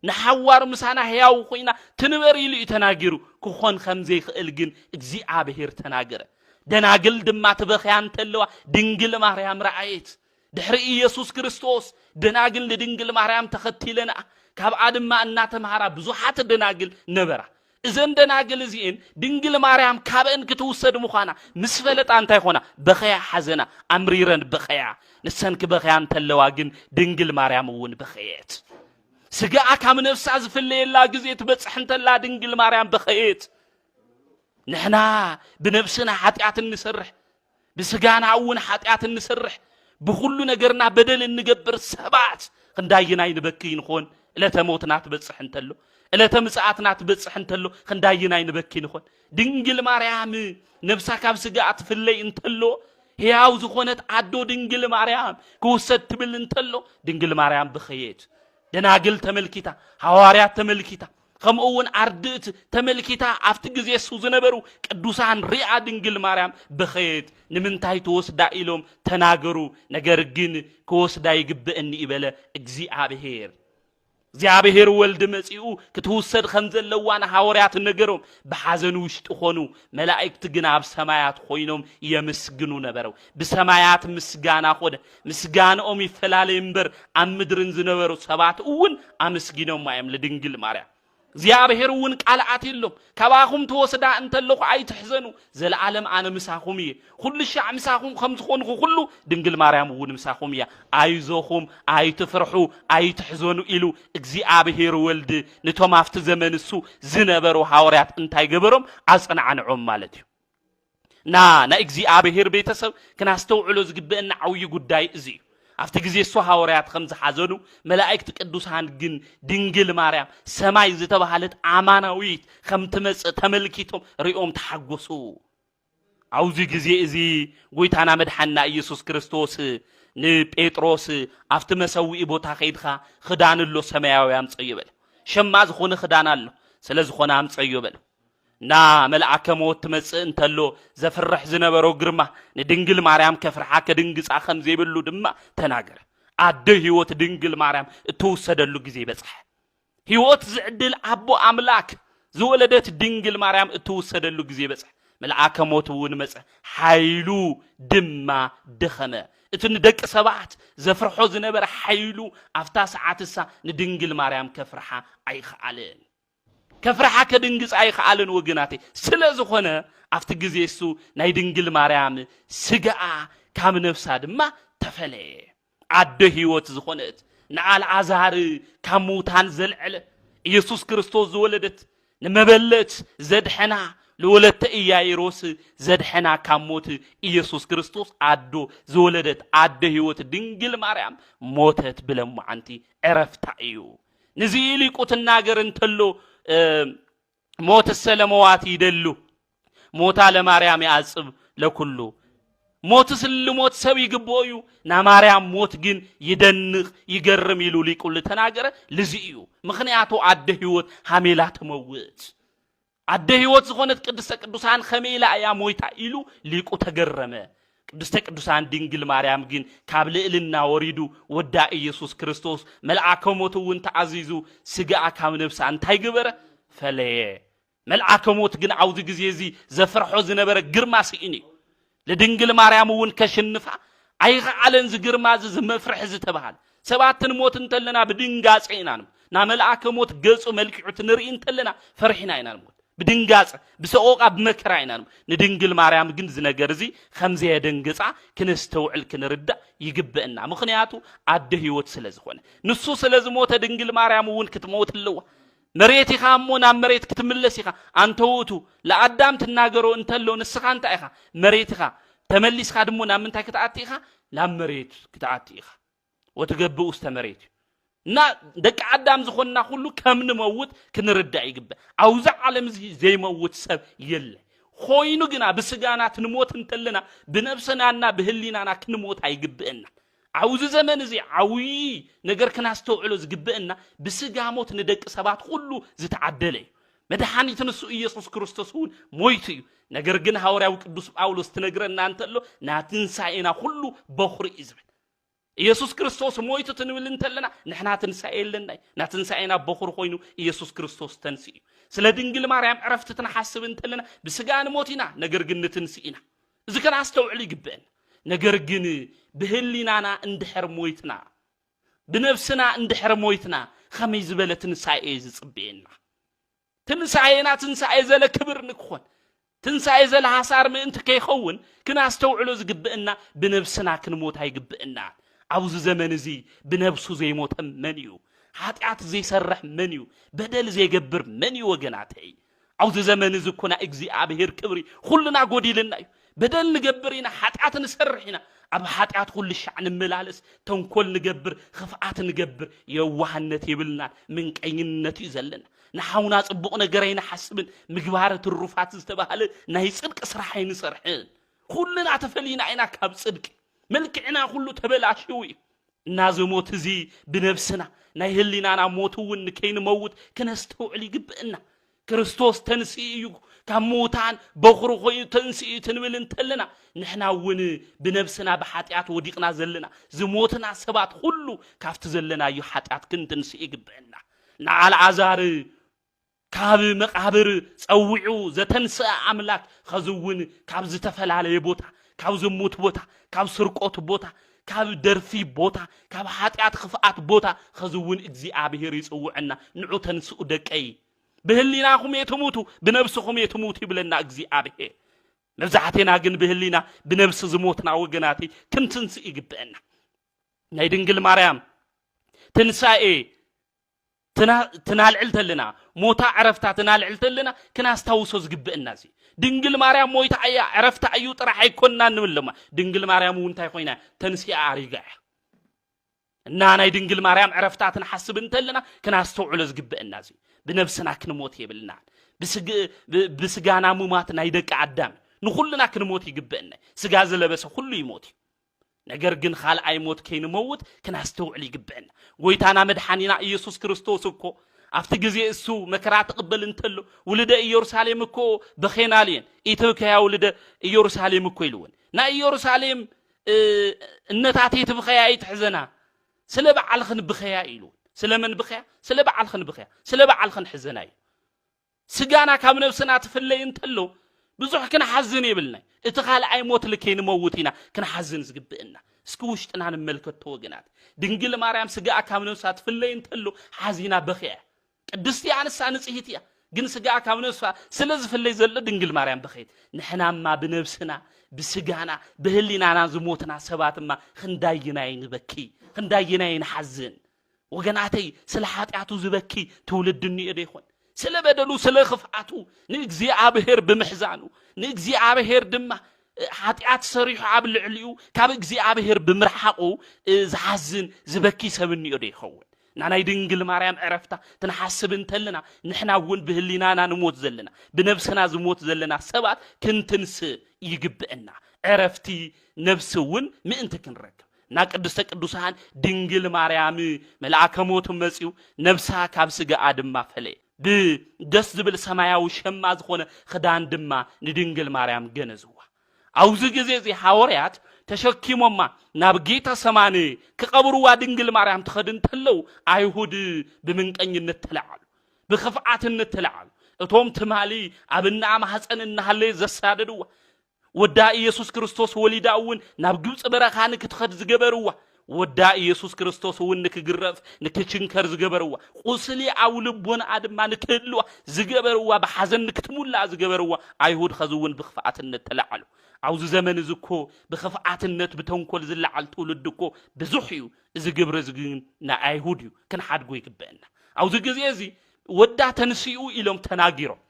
[SPEAKER 1] ንሐዋር ምሳና ሕያው ኮይና ትንበር ኢሉ ተናገሩ ክኾን ከምዘይ ክእል ግን እግዚአብሔር ተናገረ ደናግል ድማ ትበኽያን ተለዋ ድንግል ማርያም ረአየት ድሕሪ ኢየሱስ ክርስቶስ ደናግል ድንግል ማርያም ተኸቲለና ካብ አድማ እናተማሃራ ብዙሓት ደናግል ነበራ እዘን ደናግል እዚአን ድንግል ማርያም ካብአን ክትውሰድ ምዃና ምስ ፈለጣ እንታይ ኾና በኸያ ሓዘና አምሪረን በኸያ ንሰን ክበኽያን ተለዋ ግን ድንግል ማርያም እውን በኸየት ስጋዓ ካብ ነፍሳ ዝፍለየላ ጊዜ ትበጽሕ እንተላ ድንግል ማርያም በኸየት ንሕና ብነፍስና ኃጢአት እንሰርሕ ብስጋና እውን ኃጢአት እንሰርሕ ብሁሉ ነገርና በደል እንገብር ሰባት ክንዳይናይ ንበኪ ንኾን ዕለተ ሞትና ትበጽሕ እንተሎ ዕለተ ምጽአትና ትበጽሕ እንተሎ ክንዳይናይ ንበኪ ንኾን ድንግል ማርያም ነፍሳ ካብ ስጋዓ ትፍለይ እንተሎ ሕያው ዝኾነት አዶ ድንግል ማርያም ክውሰድ ትብል እንተሎ ድንግል ማርያም በኸየት ደናግል ተመልኪታ ሐዋርያት ተመልኪታ ከምኡውን አርድእት ተመልኪታ አፍቲ ጊዜ እሱ ዝነበሩ ቅዱሳን ሪአ ድንግል ማርያም በኸየት ንምንታይ ተወስዳ ኢሎም ተናገሩ ነገር ግን ከወስዳ ይግብእኒ ይበለ እግዚአብሔር ወልድ መጽኡ ክትውሰድ ከምዘለዋና ሐዋርያት ነገሮም በሐዘን ውሽጥ ሆኑ መላእክት ግን ኣብ ሰማያት ኾይኖም የምስግኑ ነበረው በሰማያት ምስጋና ሆደ ምስጋናኦም ይፈላለይ እምበር ኣብ ምድርን ዝነበሩ ሰባት እውን አመስግኖም ማየም ለድንግል ማርያም እግዚአብሔር እውን ቃልዓት የሎም ከባኹም ተወስዳ እንተለኹ አይትሕዘኑ ዘለዓለም አነ ምሳኹም እየ ሁሉ ሻዕ ምሳኹም ከም ዝኾንኹ ሁሉ ድንግል ማርያም እውን ምሳኹም እያ አይዞኹም አይትፍርሑ አይትሕዘኑ ኢሉ እግዚአብሔር ወልድ ነቶም አፍቲ ዘመን እሱ ዝነበሩ ሐዋርያት እንታይ ገበሮም አጽናዕንዖም ማለት እዩ ና እግዚአብሔር ቤተሰብ ከናስተውዕሎ ዝግብእና ዓውይ ጉዳይ እዚ አፍቲ ጊዜ እሱ ሐዋርያት ከም ዝሓዘኑ መላእክት ቅዱሳን ግን ድንግል ማርያም ሰማይ ዝተባሃለት አማናዊት ከም ትመጽእ ተመልኪቶም ሪኦም ተሓጎሱ አውዚ ጊዜ እዚ ጎይታና መድኃና ኢየሱስ ክርስቶስ ንጴጥሮስ አፍቲ መሰዊኢ ቦታ ኸይድኻ ክዳንሎ ሰማያዊ አምጽእ ይበል ሸማ ዝኾነ ክዳን አሎ ስለዝኾነ አምጽእ ይበል ና መልአከ ሞት ትመጽእ እንተሎ ዘፍርሕ ዝነበሮ ግርማ ንድንግል ማርያም ከፍርሓ ከድንግጻ ከም ዘይብሉ ድማ ተናገረ አደ ሕይወት ድንግል ማርያም እትውሰደሉ ጊዜ በጽሐ ሕይወት ዝዕድል አቦ አምላክ ዝወለደት ድንግል ማርያም እትውሰደሉ ጊዜ በጽሐ መልአከ ሞት እውን መጽ ኃይሉ ድማ ደኸመ እትን ደቅ ሰባት ዘፍርሖ ዝነበረ ኃይሉ አፍታ ሰዓትሳ ንድንግል ማርያም ከፍርሓ አይኽአልን ከፍርሓ ከድንግጽ አይኽአልን ወግናቴ ስለዝኾነ አፍቲ ጊዜ እሱ ናይ ድንግል ማርያም ስጋዓ ካብ ነፍሳ ድማ ተፈለየ አደ ሕይወት ዝኾነት ንአልዓዛር ካብ ሙታን ዘልዕለ ኢየሱስ ክርስቶስ ዝወለደት ንመበለት ዘድሐና ለወለተ ኢያኢሮስ ዘድሐና ካብ ሞት ኢየሱስ ክርስቶስ አዶ ዝወለደት አደ ህይወት ድንግል ማርያም ሞተት ብለማዓንቲ ዕረፍታ እዩ ንዚ ሊቁ ትናገር እንተሎ ሞት ሰለመዋት ይደሉ ሞታ ለማርያም ያጽብ ለኩሉ ሞት ስለሞት ሰብ ይግቦዩ ና ማርያም ሞት ግን ይደንቅ ይገርም ይሉ ሊቁ ለተናገረ ለዚዩ ምክንያቱ አደ ህይወት ሃሜላ ተመውት አደ ህይወት ዝኾነት ቅድስተ ቅዱሳን ኸሜላ ያ ሞይታ ኢሉ ሊቁ ተገረመ ቅድስተ ቅዱሳን ድንግል ማርያም ግን ካብ ልዕልና ወሪዱ ወዳ ኢየሱስ ክርስቶስ መልአከ ሞት እውን ተዓዚዙ ስጋ ካብ ነፍሳ እንታይ ገበረ ፈለየ መልአከ ሞት ግን አውዝ ጊዜ እዚ ዘፍርሖ ዝነበረ ግርማ ሲኢኒ ለድንግል ማርያም እውን ከሽንፋ አይኸዓለን ዝግርማ ዝመፍርሕ ዝተባሃል ሰባትን ሞት እንተለና በድንጋጽ ኢና ና መልአከ ሞት ገጹ መልክዑት ንርኢ እንተለና ፈርሒና ኢና ሞት بدنجاز بسوق أب مكراينا ندنجل مريم جنز نجرزي خمسة دنجزع كنستوعل كنرد يجيب لنا مخنياتو عده يوتسلز خونه نصوص لازم موت دنجل مريم وون كتموت اللوا مريتي خامونا مريت كتملسي خا أنتوتو لقدام تناجرو أنتلو نسخان تأخا مريتي خا تمليس خادمونا من تكتعتي خا لا مريت كتعتي خا وتجبو استمريت نا دك عدام زخنا كله كم نموت كنرد يجيب أوزع عالم زي موت سب يلا خوينو جنا بسجانا تنموت انتلنا بنفسنا عنا بهلينا أنا كنموت هيجيب لنا عاوز زمان زي عوي نجر كناستو علوز جيب لنا بسجاموت ندك سبات كله زتعدلي مدحاني تنسو يسوع كريستوس هون مويتي نجر جنا هورا وكدوس أولوس تنجرنا انتلو ناتنساينا كله بخور إزمن ኢየሱስ ክርስቶስ ሞይቱ ትንብል እንተለና ንሕና ትንሳኤልና ናትንሳኤና በኹር ኮይኑ ኢየሱስ ክርስቶስ ተንሲ ስለ ድንግል ማርያም ዕረፍትትና ሐስብ እንተለና ብስጋን ሞቲና ነገር ግን ትንሲና እዚ ከና አስተውዕል ይግበን ነገር ግን በህሊናና እንድሕር ሞይትና ብነፍስና እንድሕር ሞይትና ኸመይ ዝበለ ትንሳኤ ዝጽበየና ትንሳኤና ትንሳኤ ዘለ ክብር ንክኾን ትንሳኤ ዘለ ሐሳር ምእንት ከይኸውን ክና አስተውዕሉ ዝግበእና ብነፍስና ክንሞት አይግበእና عاوز زمن زي بنفسه زي موت منيو حاتيات زي سرح منيو بدل زي جبر منيو وجناتي عاوز زمن زي كنا إجزي عبهير كبري كلنا قودي لنا بدل نجبرينا حاتيات نسرحنا أب حاتيات كل الشعن ملالس تنكل نجبر خفعات نجبر يوهنة يبلنا من كين نتي زلنا نحاونا صبقنا جرينا حسبن مجبارة الرفعات استبهل نهي صدق سرحين سرحين كلنا تفلينا عينا كاب صدق ملكنا كله تبلاشوي نازموت زي بنفسنا نايهلينا انا موتون كاين موت كنستوعلي جبنا كريستوس تنسيو كموتان بخرو خوي تنسي تنبل انتلنا نحنا ون بنفسنا بحاتيات وديقنا زلنا زموتنا سبات كله كافت زلنا يو حاتيات كن تنسي جبنا نعال عزار كاب مقابر صوعو زتنسى املاك خزون كاب زتفلالي بوتا كاب زموت بوتا كاب سرقوت بوتا كاب درفي بوتا كاب حاتيات خفات بوتا خزون اجزي ابهير يصوعنا نعو تنسو دقي بهليناكم يتموتوا بنفسكم يتموتوا بلنا اجزي ابهير مزحتنا جن بهلينا بنفس زموتنا وجناتي كنتنس يجبنا ناي دنجل مريم تنساي تنال علتلنا موتا عرفتا تنال علتلنا كنا استوسو زغبنا زي دنجل مريم مويتا ايا عرفتا ايو طرح يكوننا نملما دنجل مريم وانتاي خوينا تنسي اريغا نانا دنجل مريم عرفتا تنحسب انتلنا كنا استوعلو زغبنا زي بنفسنا كنموت يبلنا بسغانا موماتنا يدق عدام نخلنا كنموت يغبنا سغا زلبس كله يموت ነገር ግን خال اي موت كاين موت كنا استوعل يغبنا ويتانا مدحانينا ኢየሱስ ክርስቶስ እኮ አፍቲ ጊዜ እሱ መከራ ተቀበል እንተሎ ወልደ ኢየሩሳሌም እኮ በኸናሊን ኢትዮጵያ ወልደ ኢየሩሳሌም እኮ ይልውን ና ኢየሩሳሌም እነታቴ ትብኸያ ይትሕዘና ስለ በዓልኽን ብኸያ ይልውን ስለምን ብኸያ ስለ በዓልኽን ብኸያ ስለ በዓልኽን ሕዘና ስጋና ካብ ነፍስና ትፍለይ እንተሎ ብዙሕ كن حزن يبلنا اتخال اي موت لكين موتينا كن حزن زغبئنا اسكو وشطنا نملكت وغنات دنجل مريم سغا كامنو سات فلين تلو حزينا بخيا قدستي انسا نصيتيا ግን ስጋ ካምነሳ ስለዚህ ፍለይ ዘለ ድንግል ማርያም በኸይት ንሕናማ ብነፍስና ብስጋና በህሊናና ዝሞትና ሰባትማ ክንዳይናይን በኪ ክንዳይናይን ሐዘን ወገናተይ ስለ ኃጢአቱ ዝበኪ ትውልድኒ ይኹን ስለ በደሉ ስለ خفዓቱ ንእግዚአብሔር ብምሕዛኑ ንእግዚአብሔር ድማ ኃጢአት ሰሪሑ ኣብ ልዕሊኡ ካብ እግዚአብሔር ብምርሓቁ ዝሓዝን ዝበኪ ሰብኒ ይኸውን ናናይ ድንግል ማርያም ዕረፍታ ትንሓስብ እንተልና ንሕና እውን ብህሊናና ንሞት ዘለና ብነፍስና ዝሞት ዘለና ሰባት ክንትንስ ይግብአና ዕረፍቲ ነፍስ እውን ምእንቲ ክንረክብ ና ቅድስተ ቅዱሳን ድንግል ማርያም መልአከ ሞት መጺው ነፍሳ ካብ ስጋኣ ድማ ፈለየ ብደስ ዝብል ሰማያዊ ሸማ ዝኾነ ክዳን ድማ ንድንግል ማርያም ገነዝዋ አውዝ ጊዜ እዚ ሐዋርያት ተሸኪሞማ ናብ ጌታ ሰማኒ ከቀብሩዋ ድንግል ማርያም ተኸድን ተለው አይሁድ ብምንቀኝነት ተለዓሉ ብኽፍዓትነት ተለዓሉ እቶም ትማሊ አብና ማህፀንና ሃለ ዘሳደዱዋ ወዳ ኢየሱስ ክርስቶስ ወሊዳውን ናብ ግብጽ በረኻን ክትኸድ ዝገበሩዋ ወዳ ኢየሱስ ክርስቶስ እውን ንክግረፍ ንክችንከር ዝገበሩዋ ቁስሊ አውልቦን አድማ ንክህልዋ ዝገበሩዋ በሐዘን ክትሙላ ዝገበሩዋ አይሁድ ኸዝውን ብኽፍዓትነት ተለዓሉ አውዝ ዘመን ዝኮ በኸፍዓትነት በተንኮል ዝለዓል ትውልድ እኮ ብዙሕ እዩ እዚ ግብረ ዝግን ና አይሁድ እዩ ክንሓድጎ ይግበአና አውዝ ጊዜ እዚ ወዳ ተንሲኡ ኢሎም ተናጊሮም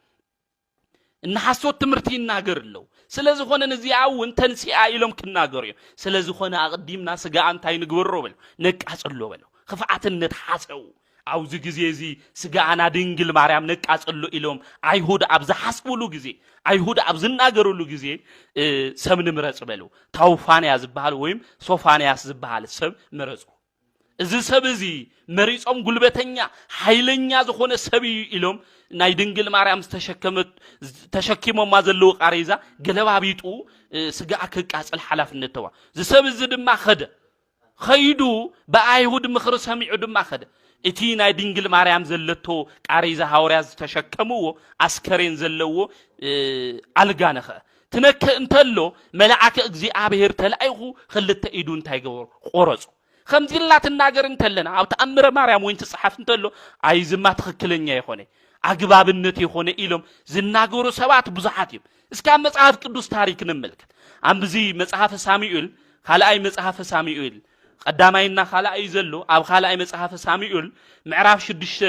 [SPEAKER 1] እና ሐሶት ትምርቲ ይናገርለው ስለዚህ ሆነ ነዚያውን ተንሲአ ኢሎም ክናገሩ ስለዚህ ሆነ አቅዲምና ስጋ አንታይ ንግበሮ በል ነቃጽሎ በለው خفዓትነት ሐሰው አውዝ ጊዜ እዚ ስጋ አና ድንግል ማርያም ነቃጽሎ ኢሎም አይሁድ አብዛ ሐስቡሉ ጊዜ አይሁድ አብዝናገሩሉ ጊዜ ሰምን ምረጽ በለው ታውፋንያ ዝባል ወይም ሶፋንያስ ዝባል ሰብ ምረጽ እዚ ሰብ እዚ መሪጾም ጉልበተኛ ኃይለኛ ዝኾነ ሰብ ኢሎም ናይ ድንግል ማርያም ተሸኪሞማ ዘለው ቃሬዛ ገለባቢጡ ስጋ ከቃጽል ሐላፍነት ተዋ ዝሰብ እዚ ድማ ኸይዱ በአይሁድ ምኽር ሰሚዑ ድማ ኸደ እቲ ናይ ድንግል ማርያም ዘለቶ ቃሬዛ ሐዋርያት ተሸከሙዎ አስከሬን ዘለዎ አልጋነኸ ትነከ እንተሎ መልአከ እግዚአብሔር ተላይኹ ክልተ ኢዱ እንታይ ገበሩ ቆረጹ خمزيلا تناجر انتلنا أو تأمر مريم وين تصحف انتلو أي زمات خكلنيا يخوني أجباب النت يخوني إلهم زناجور سبات بزحاتيم إسكان مسعاف كدوس تاريخ نملك أم بزي مسعاف ساميول خلاء مسعاف ساميول قدامينا خلاء يزلو أو خلاء مسعاف ساميول معرف شدش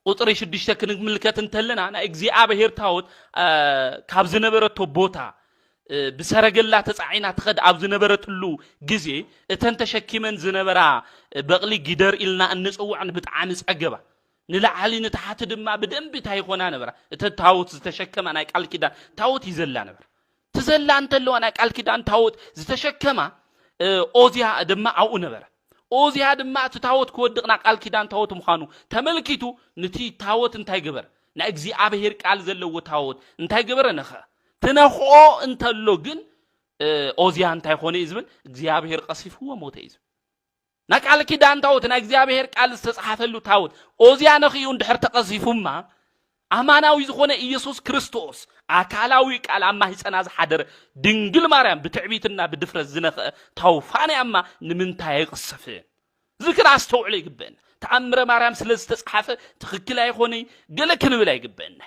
[SPEAKER 1] قطري شدش كنك ملكات انتلنا أنا إجزي أبهير تاوت كابزنا برتو بوتا بسرقلا تسعينا تخد عبز نبرتلو جزي اتن تشكيمن زنبرا بقلي جدر إلنا النسو عن بتعانس أجبا نلعالي نتحات دما بدن بتاعي خونا نبرا تتاوت تشكم أنا قال كده تاوت يزلا نبرا تزلا انتلو أنا قال كده أن تاوت تشكما أوزيا دما أو نبرا أوزيا دما تتاوت كودقنا قال كده أن تاوت مخانو تملكيتو نتي تاوت انتاي جبر نأجزي أبهير قال زلو تاوت انتاي جبر نخا تنخو انتلو جن اوزيا انتاي خوني ازبل እግዚአብሔር قصيف هو موت ازبل نقال كيدان تاوت نا እግዚአብሔር ቃል ተጻሐፈሉ ታውት ኦዚያ ነኺዩ እንድሕር ተቀሲፉማ አማናዊ ዝኾነ ኢየሱስ ክርስቶስ አካላዊ ቃል አማ ህፃና ዝሓደረ ድንግል ማርያም ብትዕቢትና ብድፍረት ዝነኸ ታውፋንያማ ንምንታይ ይቅሰፍ ዝክር አስተውዕለ ይግበን ተአምረ ማርያም ስለዝተጻሐፈ ትክክል አይኾነ ገለ ክንብል አይግበን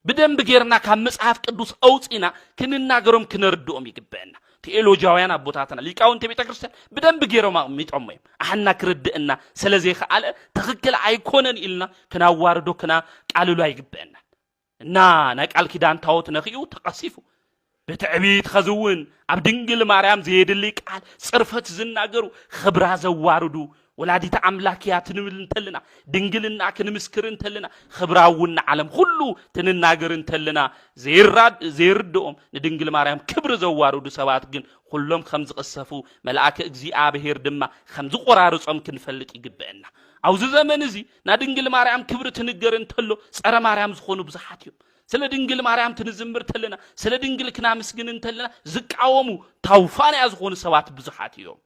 [SPEAKER 1] بدم بغيرنا كم مصحف قدوس اوصينا كنناغروم كنردوم يغبنا تيولوجياوያን አቦታተና ሊቃውንት ቤተክርስቲያን بدم بغيرو ማሚጦመም አሐና ክርድእና ስለዚህ ኻለ ትክክል አይኮነን ኢልና ከናዋርዶ ከና ቃልሉ አይግበና እና ናቃል ኪዳን ታውት ነኺዩ ተቀሲፉ በትዕቢት ኸዝውን አብ ድንግል ማርያም ዘየድሊ ቃል ጽርፈት ዝናገሩ ኽብራ ዘዋርዱ ወላዲተ አምላኪያ ትንብል እንተልና ድንግልና ክንምስክር እንተልና ኽብራውና ዓለም ሁሉ ትንናገር እንተልና ዘይርዶም ንድንግል ማርያም ክብር ዘዋርዱ ሰባት ግን ሁሉም ከምዝ ቀሰፉ መልአከ እግዚአብሔር ድማ ከምዝ ቆራርጾም ክንፈልጥ ይግበአና አውዝ ዘመን እዚ ና ድንግል ማርያም ክብር ትንገር እንተሎ ጸረ ማርያም ዝኾኑ ብዙሓት እዮም ስለ ድንግል ማርያም ትንዝምር ተልና ስለ ድንግል ክናምስግን እንተልና ዝቃወሙ ታውፋንያ ዝኾኑ ሰባት ብዙሓት እዮም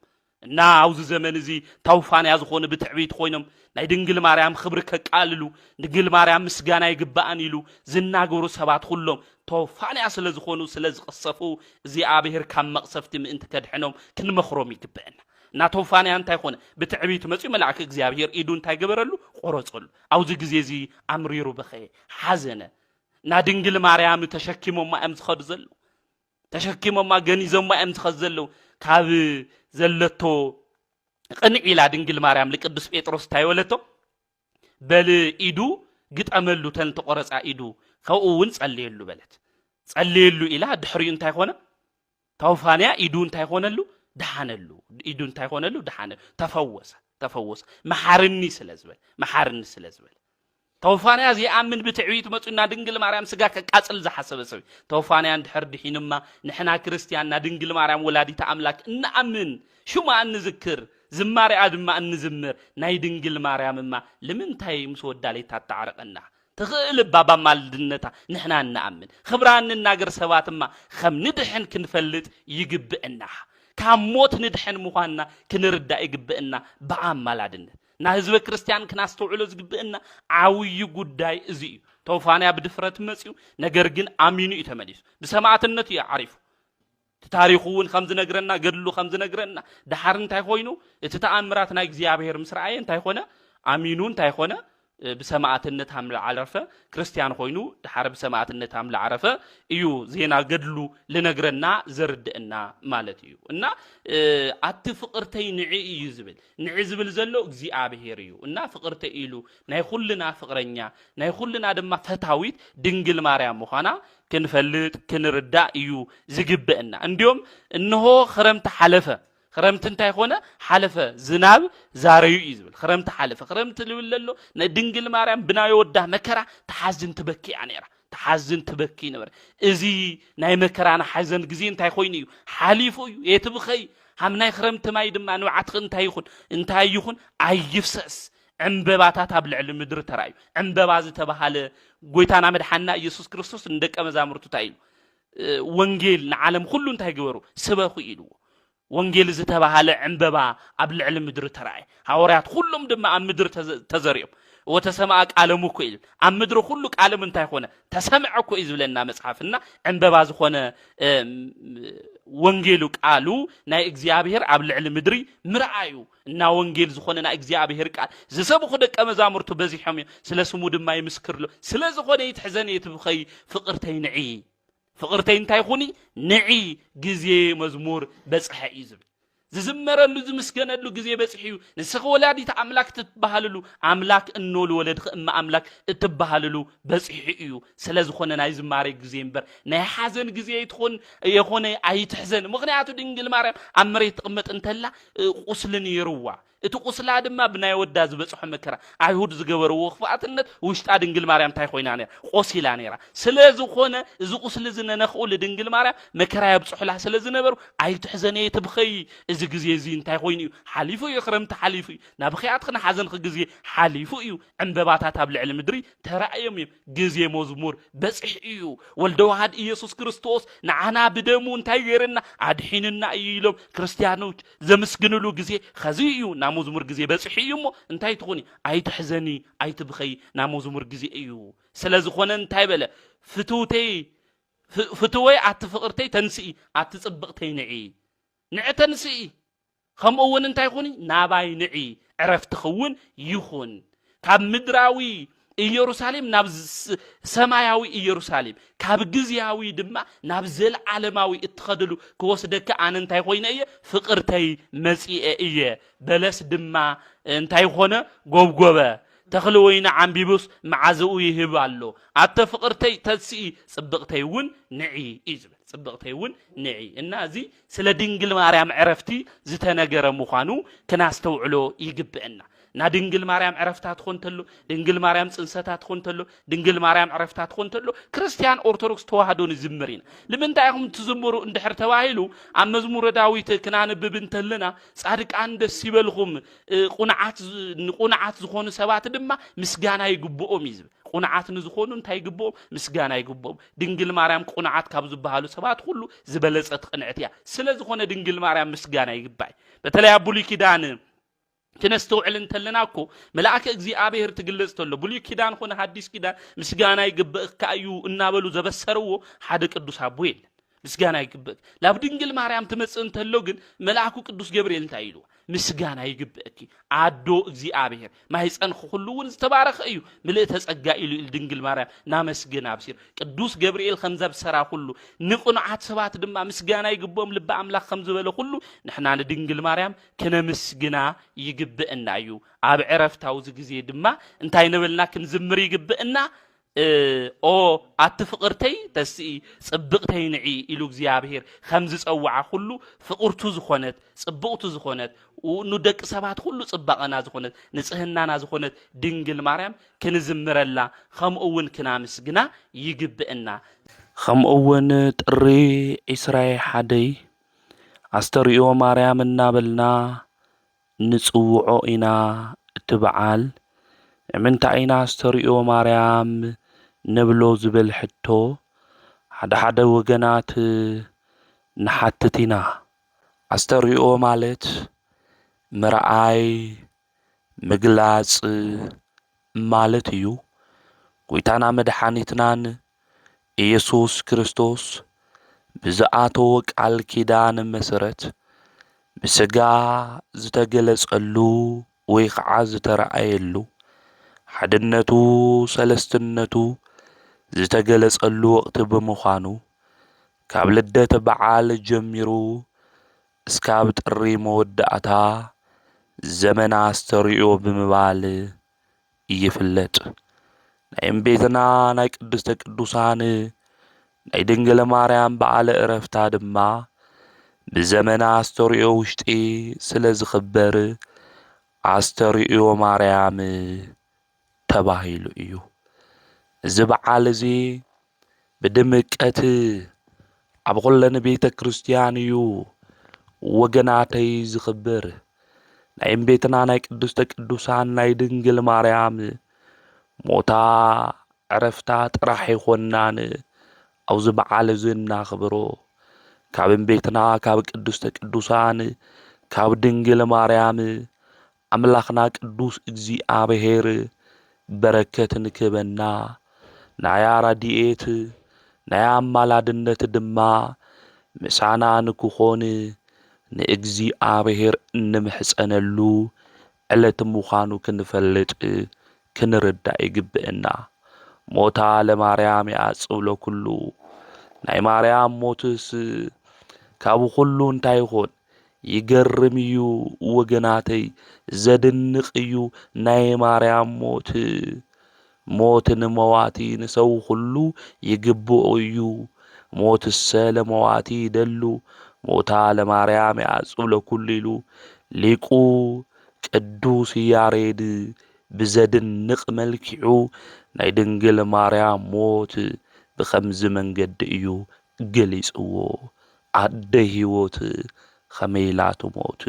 [SPEAKER 1] እና አውዝ ዘመን እዚ ታውፋንያ ዝኾኑ ብትዕቢት ኮይኖም ናይ ድንግል ማርያም ክብር ከቃልሉ ድንግል ማርያም ምስጋና ይግባአን ኢሉ ዝናገሩ ሰባት ሁሉም ታውፋንያ ስለ ዝኾኑ ስለ ዝቀሰፉ እግዚአብሔር ካብ መቅሰፍቲ ምእንቲ ከድሕኖም ክንመኽሮም ይግባአና እና ታውፋንያ እንታይ ኾነ ብትዕቢት መጽኡ መልአክ እግዚአብሔር ኢዱ እንታይ ገበረሉ ቆረጸሉ አውዝ ጊዜ እዚ አምሪሩ በኸ ሓዘነ ና ድንግል ማርያም ተሸኪሞማ እምዝኸዱ ዘሎ ተሸኪሞማ ገኒዞማ እምዝኸዱ ዘሎ ካብ ዘለቶ قنع إلى دنجل مريم لقدس بيتروس تايولتو بل إيدو قطعملو تنتقرص إيدو خوون صليلو بلت صليلو إلى دحري انتي خونا توفانيا إيدو انتي خونلو دحانلو إيدو انتي خونلو دحانلو تفوس محارني سلازبل توفانيا زي أمن بتعويت متونا دنجل مريم سجا كقاتل زحسب سوي توفانيا اندحر دحينما نحنا كريستياننا دنجل مريم ولادي تأملاك نأمن شو ما نذكر زماري آدم ما نزمر ناي دنجل مريم ما لمن تاي مسود دالي تتعرقنا تغلب بابا مالدنتا نحنا نأمن خبران الناقر سوات ما خم ندحن كنفلت يجبئنا كاموت ندحن مخانا كنردا يجبئنا بعام مالدنت نا حزب ክርስቲያን ክናስተውዕሎ ዝግብእና ዓውይ ጉዳይ እዚ ተውፋንያ ብድፍረት መጽዩ ነገር ግን አሚኑ ይተመሊሱ በሰማዕትነት ያعرፉ ታሪኹን ከም ዝነግረና ገድሉ ከም ዝነግረና ዳሓር እንታይ ኮይኑ እቲ ተአምራት ናይ እግዚአብሔር ምስራአይ እንታይ ሆነ አሚኑ እንታይ ሆነ بسماعتنا تامل عرفة كريستيان خوينو دحرب سماعتنا تامل عرفة إيو زينا قدلو لنقرنا زردنا مالتيو إننا أتفقرتي نعي زبل زلو اجزي آبهيريو إننا فقرتي إيلو نايخل لنا فقرنيا نايخل لنا دم فتاويت دنجل ماريا مخانا كنفلت كنردا إيو زقبئنا عنديوم إنه خرمت حلفة خرمت انتي خونا حلفة زناب زاريو يزبل خرمت حلفة خرمت لوللو ندنجل ماريام بنايو وده مكرا تحزن تبكي عنيرا تحزن تبكي نبر ازي ناي مكرانا حزن جزي انتي خوينيو حليفو يتبخي هم ناي خرمت ما يدم انو عتق انتي يخون عيفسس عمبباتات هبل علم مدر ترايو عمبباز تبهال قويتانا مدحنا يسوس كريستوس ندك امزامرتو تايلو وانجيل نعالم كله انتي جورو سبخو يلو وانجيل زتبهاله عنببا قبل علم مدر تراي حواريات كلهم دم عم مدر تزريب وتسمع قالمو كيل عم مدر كله قالم انت هونه تسمع كويز لنا مصحفنا عنببا زخونه وانجيلو قالو ناي اغزيابير قبل علم مدري مرعايو እና ወንጌል ዝኾነና እግዚአብሔር ቃል ዝሰብኹ ደቀ መዛሙርቱ በዚህም ስለስሙ ድማ ይምስክርሉ ስለዝኾነ ይትሕዘን ይትብኸይ ፍቅርተይ ንዒ فقرتي انتي خوني نعي جزي مزمور بصحى يزبل ززمرلو زمسكنلو جزي بصحيو نسخ ولادي تاملاك تتبهللو املاك انو الولد اما املاك تتبهللو بصحيو سلازخونه ناي زماري جزي امبر ناي حزن جزي يتخون يخونه ايتحزن مغنياتو دنجل ماريام امريت تقمط انتلا قسلن يروا እቱ ቁስላ ድማ ብናይ ወዳ ዝበጽሑ መከራ አይሁድ ዝገበሩ ወኽፋትነት ውሽጣ ድንግል ማርያም ታይ ኮይና ነራ ቆሲላ ነራ ስለዝኾነ እዚ ቁስል ዝነነኽኡ ለድንግል ማርያም መከራ ያብጽሑላ ስለዝነበሩ አይትሕዘነ ይትብኸይ እዚ ግዜ እዚ እንታይ ኮይኑ ሓሊፉ ይኽረምት ሓሊፉ ናብ ኺያትክና ሓዘንክ ግዜ ሓሊፉ እዩ ዕንበባታት ኣብ ልዕሊ ምድሪ ተራእዮም ግዜ መዝሙር በጽሕ እዩ ወልደ ዋህድ ኢየሱስ ክርስቶስ ንዓና ብደሙ እንታይ ገይርና አድሒንና ኢሎም ክርስቲያኖች ዘመስግንሉ ግዜ ኸዚ እዩ مزمور جزي بس حيومو انتي تخوني اي تحزني اي تبخي مزمور جزي ايو سلازخون انتي بلا فتوي اتفقرتي تنسي اتطبقتي نعي نعي تنسي خم اون انتي خوني ناباي نعي عرفت خون يخون كاب مدراوي ኢየሩሳሌም ናብ ሰማያዊ ኢየሩሳሌም ካብ ግዝያዊ ድማ ናብ ዘለዓለማዊ እትኸደሉ ክወስደካ አነ እንታይ ኮይነየ ፍቅርተይ መጽኤ እየ በለስ ድማ እንታይ ሆነ ጎብጎበ ተኽሊ ወይና ዓምቢቡስ መዓዘኡ ይህብ አሎ አተ ፍቅርተይ ተስኢ ጽብቅተይ ውን ንዒ ይዝብል ጽብቅተይ ውን ንዒ እና እዚ ስለ ድንግል ማርያም ዕረፍቲ ዝተነገረ ምዃኑ ክናስተውዕሎ ይግብአና نا دنجل مريم عرفتها تخونتلو دنجل مريم صنستها تخونتلو دنجل مريم عرفتها تخونتلو كريستيان أرثوذكس توحدون زمرين لمن دايهم تزمروا اندحر تواهلو عم مزمور داويت كنا نببنتلنا صادق عند سيبلهم قناعات زخون سبات دما مسغانا يغبؤهم يزب قناعات نزخونو انت يغبؤهم مسغانا يغبؤهم دنجل مريم قناعات ካብ ዝበሃሉ ሰባት ሁሉ ዝበለጸት ቅንዕትያ ስለዝኾነ ድንግል ማርያም ምስጋና ይግባይ በተለይ አቡሊ ኪዳን تنستوعل انتلناكو ملاك እግዚአብሔር ትግለጽ ተሎ ብሉይ ኪዳን ሆነ ሐዲስ ኪዳን ምስጋና ይግበእ ካዩ እናበሉ ዘበሰረው ሓደ ቅዱስ አቡ የለ مسجانا يجبك لابدنجل مريم تمسن تلوجن ملاكو قدوس جبريل تايلو مسجانا يجبك عدو እግዚአብሔር ማይጸን ሁሉውን ዝተባረኸ እዩ ምልእተ ጸጋ ኢሉ ድንግል ማርያም ናመስግና አብሲር ቅዱስ ገብርኤል ከምዘብ ሰራ ሁሉ ንቁንዓት ሰባት ድማ ምስጋና ይግቦም ልበ አምላክ ከምዝበለ ሁሉ ንሕና ድንግል ማርያም ከነምስግና ይግብእና እዩ አብ ዕረፍታው ጊዜ ድማ እንታይ ነበልና ክንዝምር ይግብእና او اتفقرتي تسي صبقتي نعي الى እግዚአብሔር خمز صوع كله فقرتو زخونت صبقتو زخونت ونودق سبات كله صبقنا زخونت نصهنانا زخونت ድንግል ማርያም كنزمرላ خمؤون كنامسغنا يغبئنا خمؤون ጥሪ እስራኤል ሓደይ አስተርእዮ ማርያም እናበልና ንጽውዖ ኢና እትበዓል ምንታይና አስተርእዮ ማርያም نبلو زبل حتو حدا وغنات نحتتنا استريو مالت مرعاي مغلاص مالت يو قويتانا مدحانيتنان ኢየሱስ ክርስቶስ ብዝኣተወ ቃል ኪዳን መሰረት ብስጋ ዝተገለጸሉ ወይ ከዓ ዝተረኣየሉ ሓድነቱ ሰለስትነቱ ዝተገለጸሉ ወቅት በመዃኑ ካብ ልደት በዓል ጀሚሩ እስካብ ጥሪ መወዳእታ ዘመና አስተርእዮ ብምባል ይፍለጥ ናይ እምቤትና ናይ ቅድስተ ቅዱሳን ናይ ድንግል ማርያም በዓለ ዕረፍታ ድማ ብዘመና አስተርእዮ ውሽጢ ስለ ዝኽበር አስተርእዮ ማርያም ተባሂሉ እዩ እዚ በዓል እዚ ብድምቀት ኣብ ኩለን ቤተ ክርስቲያን እዩ ወገናተይ ዝኽበር ናይ እምቤትና ናይ ቅድስተ ቅዱሳን ናይ ድንግል ማርያም ሞታ ዕረፍታ ጥራሕ ይኾናን ኣብዚ በዓል እዚ እናኽብሮ ካብ እምቤትና ካብ ቅድስተ ቅዱሳን ካብ ድንግል ማርያም አምላኽና ቅዱስ እግዚአብሔር በረከት ንክበና ናይ ረድኤት ናይ አማላድነት ድማ ምሳና ንክኾን ንእግዚአብሔር እንምሕፀነሉ ዕለት ምዃኑ ክንፈልጥ ክንርዳእ ይግብአና ሞታ ለማርያም ያጽብሎ ኩሉ ናይ ማርያም ሞትስ ካብ ኩሉ እንታይ ይኾን ይገርም እዩ ወገናተይ ዘድንቅ እዩ ናይ ማርያም ሞት ንመዋቲ ንሰው ሁሉ ይግብኦ እዩ ሞትሰ ለመዋቲ ይደሉ ሞታ ለማርያም ያጽብሎ ኩሉ ኢሉ ሊቁ ቅዱስ ያሬድ ብዘድንቅ መልክዑ ናይ ድንግል ማርያም ሞት ብኸምዚ መንገዲ እዩ ገሊጽዎ አደ ህይወት خميلات موت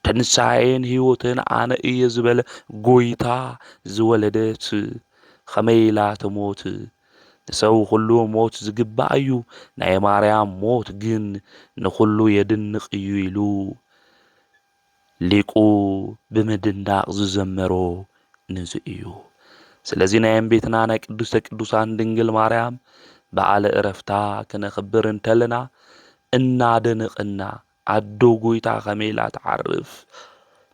[SPEAKER 1] تنساين هيوتن أنا إيزبل قويتا زولدت خميلات موت نسو خلو موت زقبايو ناي ماريام موت جن نخلو يدنق يلو ليقو بمدن داق زمرو نزئيو سلازي نايم بيتنا ناك قدوسان دنجل ماريام بعال إرفتا كنخبرن تلنا إنا دنقنا عدو قويتا خميلة تعرف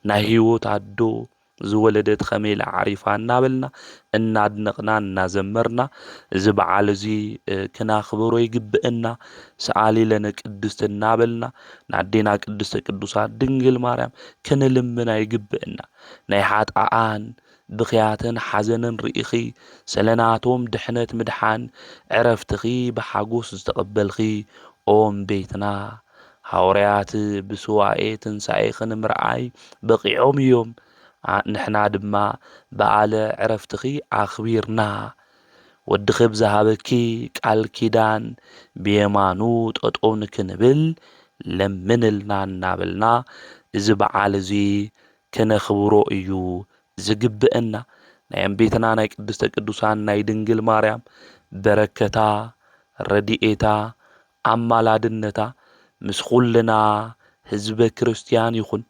[SPEAKER 1] نهيوت عدو زولدت خميلة عريفة نابلنا إنا دنقنا نازمرنا زبعال زي كنا خبرو يقبئنا سعالي لنا كدست نابلنا نعدينا كدست كدوسات دنجل ماريام كنا لمنا يقبئنا نيحات آن بخياتن حزنن رئيخي سلناتهم دحنت مدحان عرفتخي بحاقوس استقبلخي أوم بيتنا حوريات بسواعيت سايخن مرعاي بقيعوم يوم نحنا دما بعال عرفتخي أخبيرنا ودخب زهابكي قال كيدان بيمانوت أطعون كنبل لمن لنا نابلنا إذا بعال زي كنخبرو إيو زقبئنا نايم بيتنا نايك قدست قدوسان ناي دنجل ماريام بركتا رديئتا أمالادنتا مسخولنا حزب كريستيان يخون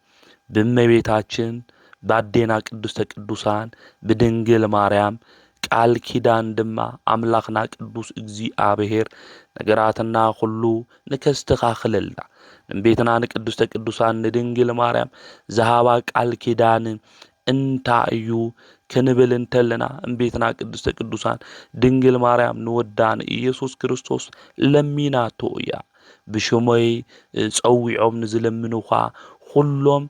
[SPEAKER 1] بمبيتاچن بعدنا قدست قدوسان بدنجل ماريام ቃል ኪዳን ድማ አምላኽና ቅዱስ እግዚአብሔር ነገራትና ሁሉ ንከስተኻኽለልና ቤትና ንቅድስተ ቅዱሳን ንድንግል ማርያም ዝሃባ ቃል ኪዳን እንታይ እዩ ክንብል እንተለና እምቤትና ቅድስተ ቅዱሳን ድንግል ማርያም ንወዳን ኢየሱስ ክርስቶስ ለሚናቶ እያ ብሽሞይ ጸዊዖም ንዝለምኑኻ ሁሎም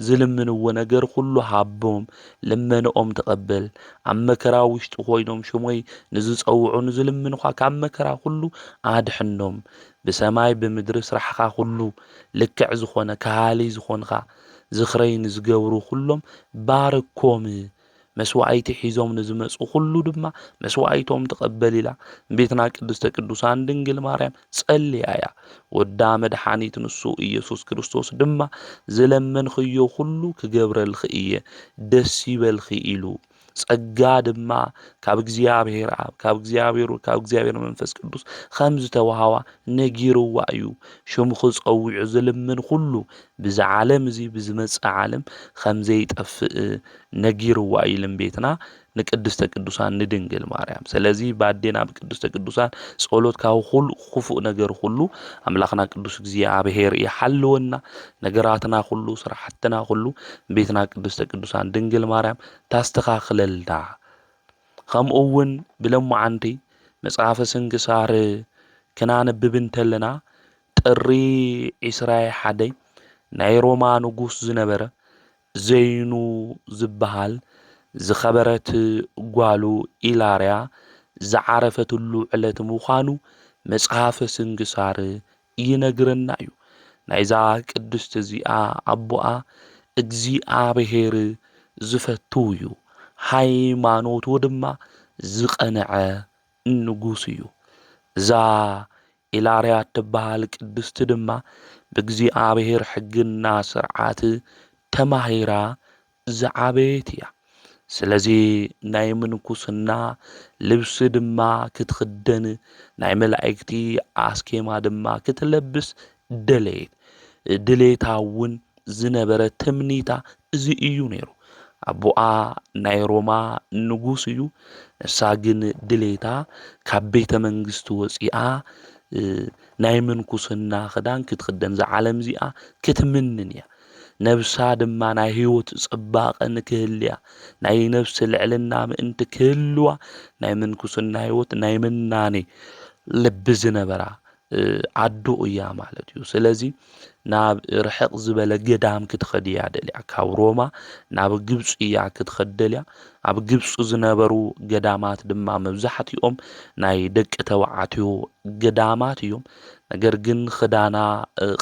[SPEAKER 1] ዝልምንዎ ነገር ሁሉ ሃቦም ለመነኦም ተቀበል ኣብ መከራ ውሽጢ ኮይኖም ሽሞይ ንዝጸውዑ ንዝልምኑኻ ካብ መከራ ሁሉ አድሕኖም ብሰማይ ብምድሪ ስራሕኻ ሁሉ ልክዕ ዝኾነ ካሊ ዝኾንኻ ዝኽረይ ንዝገብሩ ሁሎም ባርኮም መስዋዕቲ ሒዞም ንዝመጹ ሁሉ ድማ መስዋዕቶም ተቀበል ኢላ ቤትና ቅድስተ ቅዱሳን ድንግል ማርያም ጸልያያ ወዳ መድኃኒት ንሱ ኢየሱስ ክርስቶስ ድማ ዝለመንኽዮ ሁሉ ክገብረልኽ እየ ደስ ይበልኺ ኢሉ ጸጋ ድማ ካብ እግዚአብሔር አብ ካብ እግዚአብሔር መንፈስ ቅዱስ ከም ዝተወሃባ ነጊርዋ እዩ ሽምኹ ጸዊዑ ዝልምን ሁሉ ብዝዓለም እዚ ብዝመጽእ ዓለም ከም ዘይጠፍእ ነጊርዋ ኢልም ቤትና ንቅድስተ ቅዱሳን ንድንግል ማርያም ስለዚ ባዴና ብቅድስተ ቅዱሳን ጸሎት ካብ ሁሉ ክፉእ ነገር ሁሉ አምላኽና ቅዱስ እግዚአብሔር ይሐልወና ነገራትና ሁሉ ስራሕትና ሁሉ ቤትና ቅድስተ ቅዱሳን ድንግል ማርያም ታስተኻኽለልና ከምኡውን ብለሙዓንቲ መጽሐፈ ስንክሳር ክናነብብ እንተለና ጥሪ 21 ናይ ሮማ ንጉስ ዝነበረ ዘይኑ ዝበሃል ዝኸበረት ጓሉ ኢላርያ ዝዓረፈትሉ ዕለት ምዃኑ መጽሐፈ ስንክሳር ይነግረና እዩ ናይዛ ቅድስት እዚኣ ኣቦኣ እግዚአብሔር ዝፈቱ እዩ ሃይማኖቱ ድማ ዝቐንዐ ንጉስ እዩ እዛ ኢላርያ ትበሃል ቅድስት ድማ ብእግዚአብሔር ሕግና ስርዓት ተማሂራ ዝዓበየት እያ ስለዚ ናይ ምንኩስና ልብሲ ድማ ክትኽደን ናይ መላእክቲ አስኬማ ድማ ክትለብስ ደለየት ድሌታ እውን ዝነበረ ትምኒታ እዚ እዩ ነይሩ አቦኣ ናይ ሮማ ንጉስ እዩ ንሳ ግን ድሌታ ካብ ቤተ መንግስቲ ወፂኣ ናይ ምንኩስና ክዳን ክትኽደን ዝዓለም እዚኣ ክትምንን እያ ነብሳ ድማ ናይ ህይወት ጽባቐ ንክህልያ ናይ ነፍሲ ልዕልና ምእንቲ ክህልዋ ናይ ምንኩስና ህይወት ናይ ምናኔ ልቢ ዝነበራ አዶ እያ ማለት እዩ ስለዚ ናብ ርሕቕ ዝበለ ገዳም ክትኸድያ ደልያ ካብ ሮማ ናብ ግብጽ እያ ክትኸደልያ ኣብ ግብጽ ዝነበሩ ገዳማት ድማ መብዛሕትኦም ናይ ደቂ ተባዕትዮ ገዳማት እዮም ነገር ግን ክዳና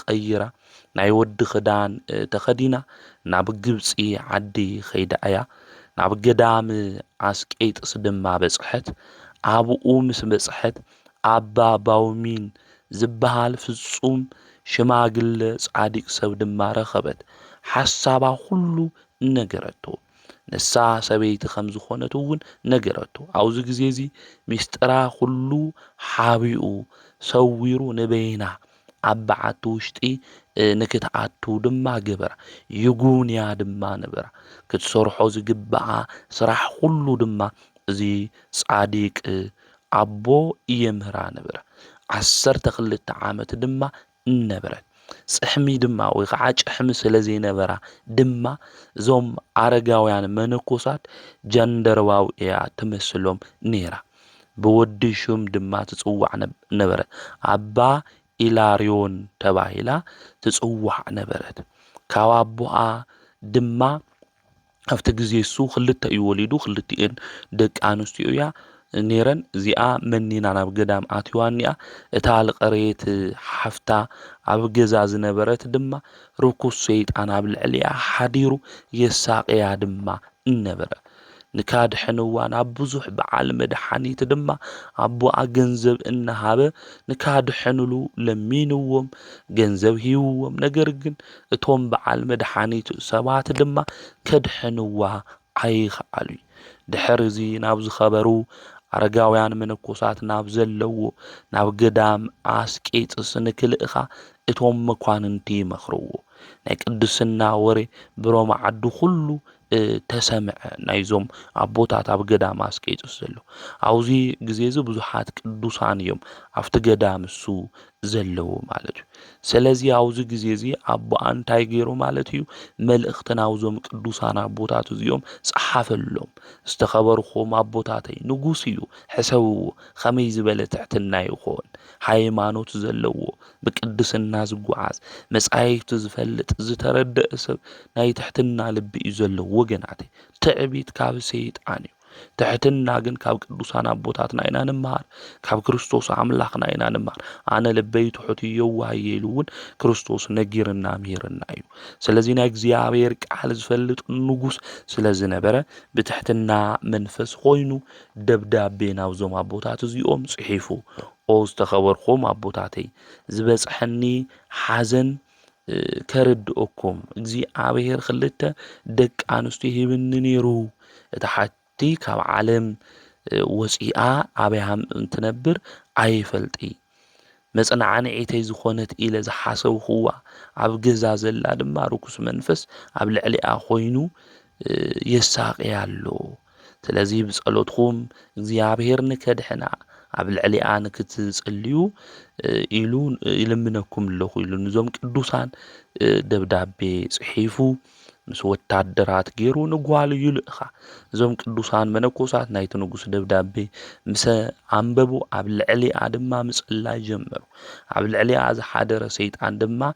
[SPEAKER 1] ቀይራ ናይ ወዲ ክዳን ተኸዲና ናብ ግብጽ ዓዲ ኸይዳ እያ ናብ ገዳም አስቄጥስ ድማ በጽሐት ኣብኡ ምስ በጽሐት አባ ባውሚን ዝበሃል ፍጹም ሽማግለ ጻዲቅ ሰብ ድማ ረኸበት ሓሳባ ሁሉ ነገረቶ ንሳ ሰበይቲ ከም ዝኾነት እውን ነገረቶ ኣብዚ ግዜ እዚ ሚስጥራ ሁሉ ሓቢኡ ሰዊሩ ንበይና ኣብ በዓቲ ውሽጢ ንክትኣቱ ድማ ገበራ ይጉንያ ድማ ነበራ ክትሰርሖ ዝግባኣ ስራሕ ሁሉ ድማ እዚ ጻዲቅ አቦ የምህራ ነበራ 12 ዓመት ድማ ነበረት ጽሕሚ ድማ ወይ ከዓ ጭሕሚ ስለ ዘይነበራ ድማ ዞም አረጋውያን መነኮሳት ጀንደርባው እያ ትመስሎም ነይራ ብወዲ ሹም ድማ ትጽዋዕ ነበረት አባ ኢላሪዮን ተባሂላ ትጽዋዕ ነበረት ካብ አቦኣ ድማ ኣብቲ ግዜ እሱ ክልተ እዩ ወሊዱ ክልቲአን ደቂ ኣንስትዮ እያ ነይረን እዚኣ መኒና ናብ ገዳም ኣትዋንያ እታ ልቐሬት ሓፍታ ኣብ ገዛ ዝነበረት ድማ ርኩስ ሰይጣን ኣብ ልዕሊኣ ሓዲሩ የሳቅያ ድማ ነበረ ንካድሕንዋ ናብ ብዙሕ በዓል መድሓኒት ድማ ኣቦኣ ገንዘብ እናሃበ ንካድሕንሉ ለሚንዎም ገንዘብ ሂብዎም ነገር ግን እቶም በዓል መድሓኒት ሰባት ድማ ከድሕንዋ ኣይኽኣሉ ድሕሪ እዚ ናብ ዝኸበሩ አረጋውያን መነኮሳት ናብ ዘለዎ ናብ ገዳም አስቄጥስ ንክልእኻ እቶም መኳንንቲ መኽርዎ ናይ ቅድስና ወሬ ብሮማ ዓዲ ሁሉ ተሰምዐ ናይዞም ኣቦታት ኣብ ገዳም ኣስቄጥስ ዘሎ ኣብዚ ግዜ እዚ ብዙሓት ቅዱሳን እዮም ኣብቲ ገዳም እሱ ዘለዎ ማለት እዩ ስለዚ ኣብዚ ግዜ እዚ ኣቦኣ እንታይ ገይሩ ማለት እዩ መልእኽቲ ናብዞም ቅዱሳን ኣቦታት እዚኦም ፀሓፈሎም ዝተኸበርኩም ኣቦታተይ ንጉስ እዩ ሕሰብዎ ከመይ ዝበለ ትሕትና ይኾን ሃይማኖት ዘለዎ ብቅድስና ዝጓዓዝ መጻሕፍቲ ዝፈልጥ ዝተረድእ ሰብ ናይ ትሕትና ልቢ እዩ ዘለዎ ወገናተይ ትዕቢት ካብ ሰይጣን እዩ ትሕትና ግን ካብ ቅዱሳን ኣቦታትና ኢና ንመሃር ካብ ክርስቶስ ኣምላኽና ኢና ንመሃር ኣነ ልበይ ትሑት የዋህ ኢሉ እውን ክርስቶስ ነጊርና ምሂርና እዩ ስለዚ ናይ እግዚአብሔር ቃል ዝፈልጥ ንጉስ ስለዝነበረ ብትሕትና መንፈስ ኮይኑ ደብዳቤ ናብዞም ኣቦታት እዚኦም ጽሒፉ ኦ ዝተኸበርኩም ኣቦታተይ ዝበጽሐኒ ሓዘን ከርድኦኩም እግዚአብሔር ክልተ ደቂ ኣንስትዮ ሂብኒ ነይሩ እታ ሓቲ ካብ ዓለም ወፂኣ ኣበያም እንትነብር ኣይፈልጢ መጽናዕኒዒተይ ዝኾነት ኢለ ዝሓሰብኽዋ ኣብ ገዛ ዘላ ድማ ርኩስ መንፈስ ኣብ ልዕሊኣ ኮይኑ የሳቅያ ኣሎ ስለዚ ብጸሎትኩም እግዚአብሔር ንከድሕና ኣብ ልዕሊኣ ንክትጽልዩ ኢሉ ይልምነኩም ኣለኹ ኢሉ ንዞም ቅዱሳን ደብዳቤ ጽሒፉ ምስ ወታደራት ገይሩ ንጓሉ ይልእኻ እዞም ቅዱሳን መነኮሳት ናይቲ ንጉስ ደብዳቤ ምስ ኣንበቡ ኣብ ልዕሊኣ ድማ ምጽላይ ጀመሩ ኣብ ልዕሊኣ ዝሓደረ ሰይጣን ድማ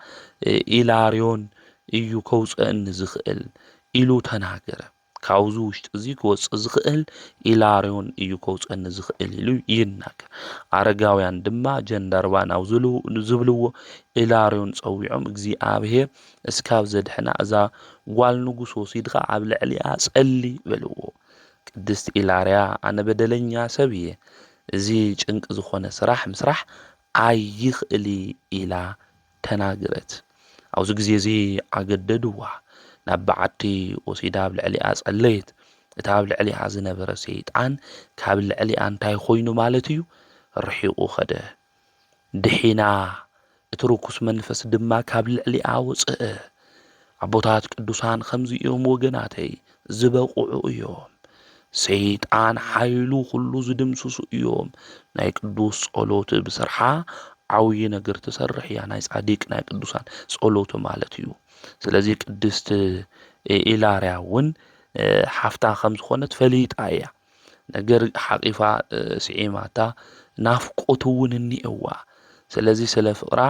[SPEAKER 1] ኢላርዮን እዩ ከውፅአኒ ዝኽእል ኢሉ ተናገረ ካብዙ ውሽጢ እዚ ክወፅእ ዝኽእል ኢላርዮን እዩ ከውፅአኒ ዝኽእል ኢሉ ይናገር ኣረጋውያን ድማ ጀንደርባ ናው ዝብልዎ ኢላርዮን ፀዊዖም እግዚአብሔር እስካብ ዘድሕና እዛ ጓል ንጉስ ወሲድኻ ኣብ ልዕሊኣ ጸሊ በልዎ ቅድስት ኢላርያ ኣነ በደለኛ ሰብ እየ እዚ ጭንቂ ዝኾነ ስራሕ ምስራሕ ኣይኽእሊ ኢላ ተናገረት ኣብዚ ግዜ እዚ ኣገደድዋ ናብ በዓቲ ወሲዳ ኣብ ልዕሊኣ ጸለየት እታ ኣብ ልዕሊኣ ዝነበረ ሰይጣን ካብ ልዕሊኣ እንታይ ኮይኑ ማለት እዩ ርሒቑ ኸደ ድሒና እቲ ርኩስ መንፈስ ድማ ካብ ልዕሊኣ ወፅአ ኣቦታት ቅዱሳን ከምዚ እዮም ወገናተይ ዝበቁዑ እዮም ሰይጣን ሓይሉ ኩሉ ዝድምስሱ እዮም ናይ ቅዱስ ጸሎት ብስርሓ ዓውይ ነገር ትሰርሕ እያ ናይ ጻዲቅ ናይ ቅዱሳን ጸሎት ማለት እዩ ስለዚ ቅድስት ኢላርያ እውን ሓፍታ ከም ዝኾነት ፈሊጣ እያ ነገር ሓቂፋ ስዒማታ ናፍቆት እውን እኒአዋ ስለዚ ስለ ፍቅራ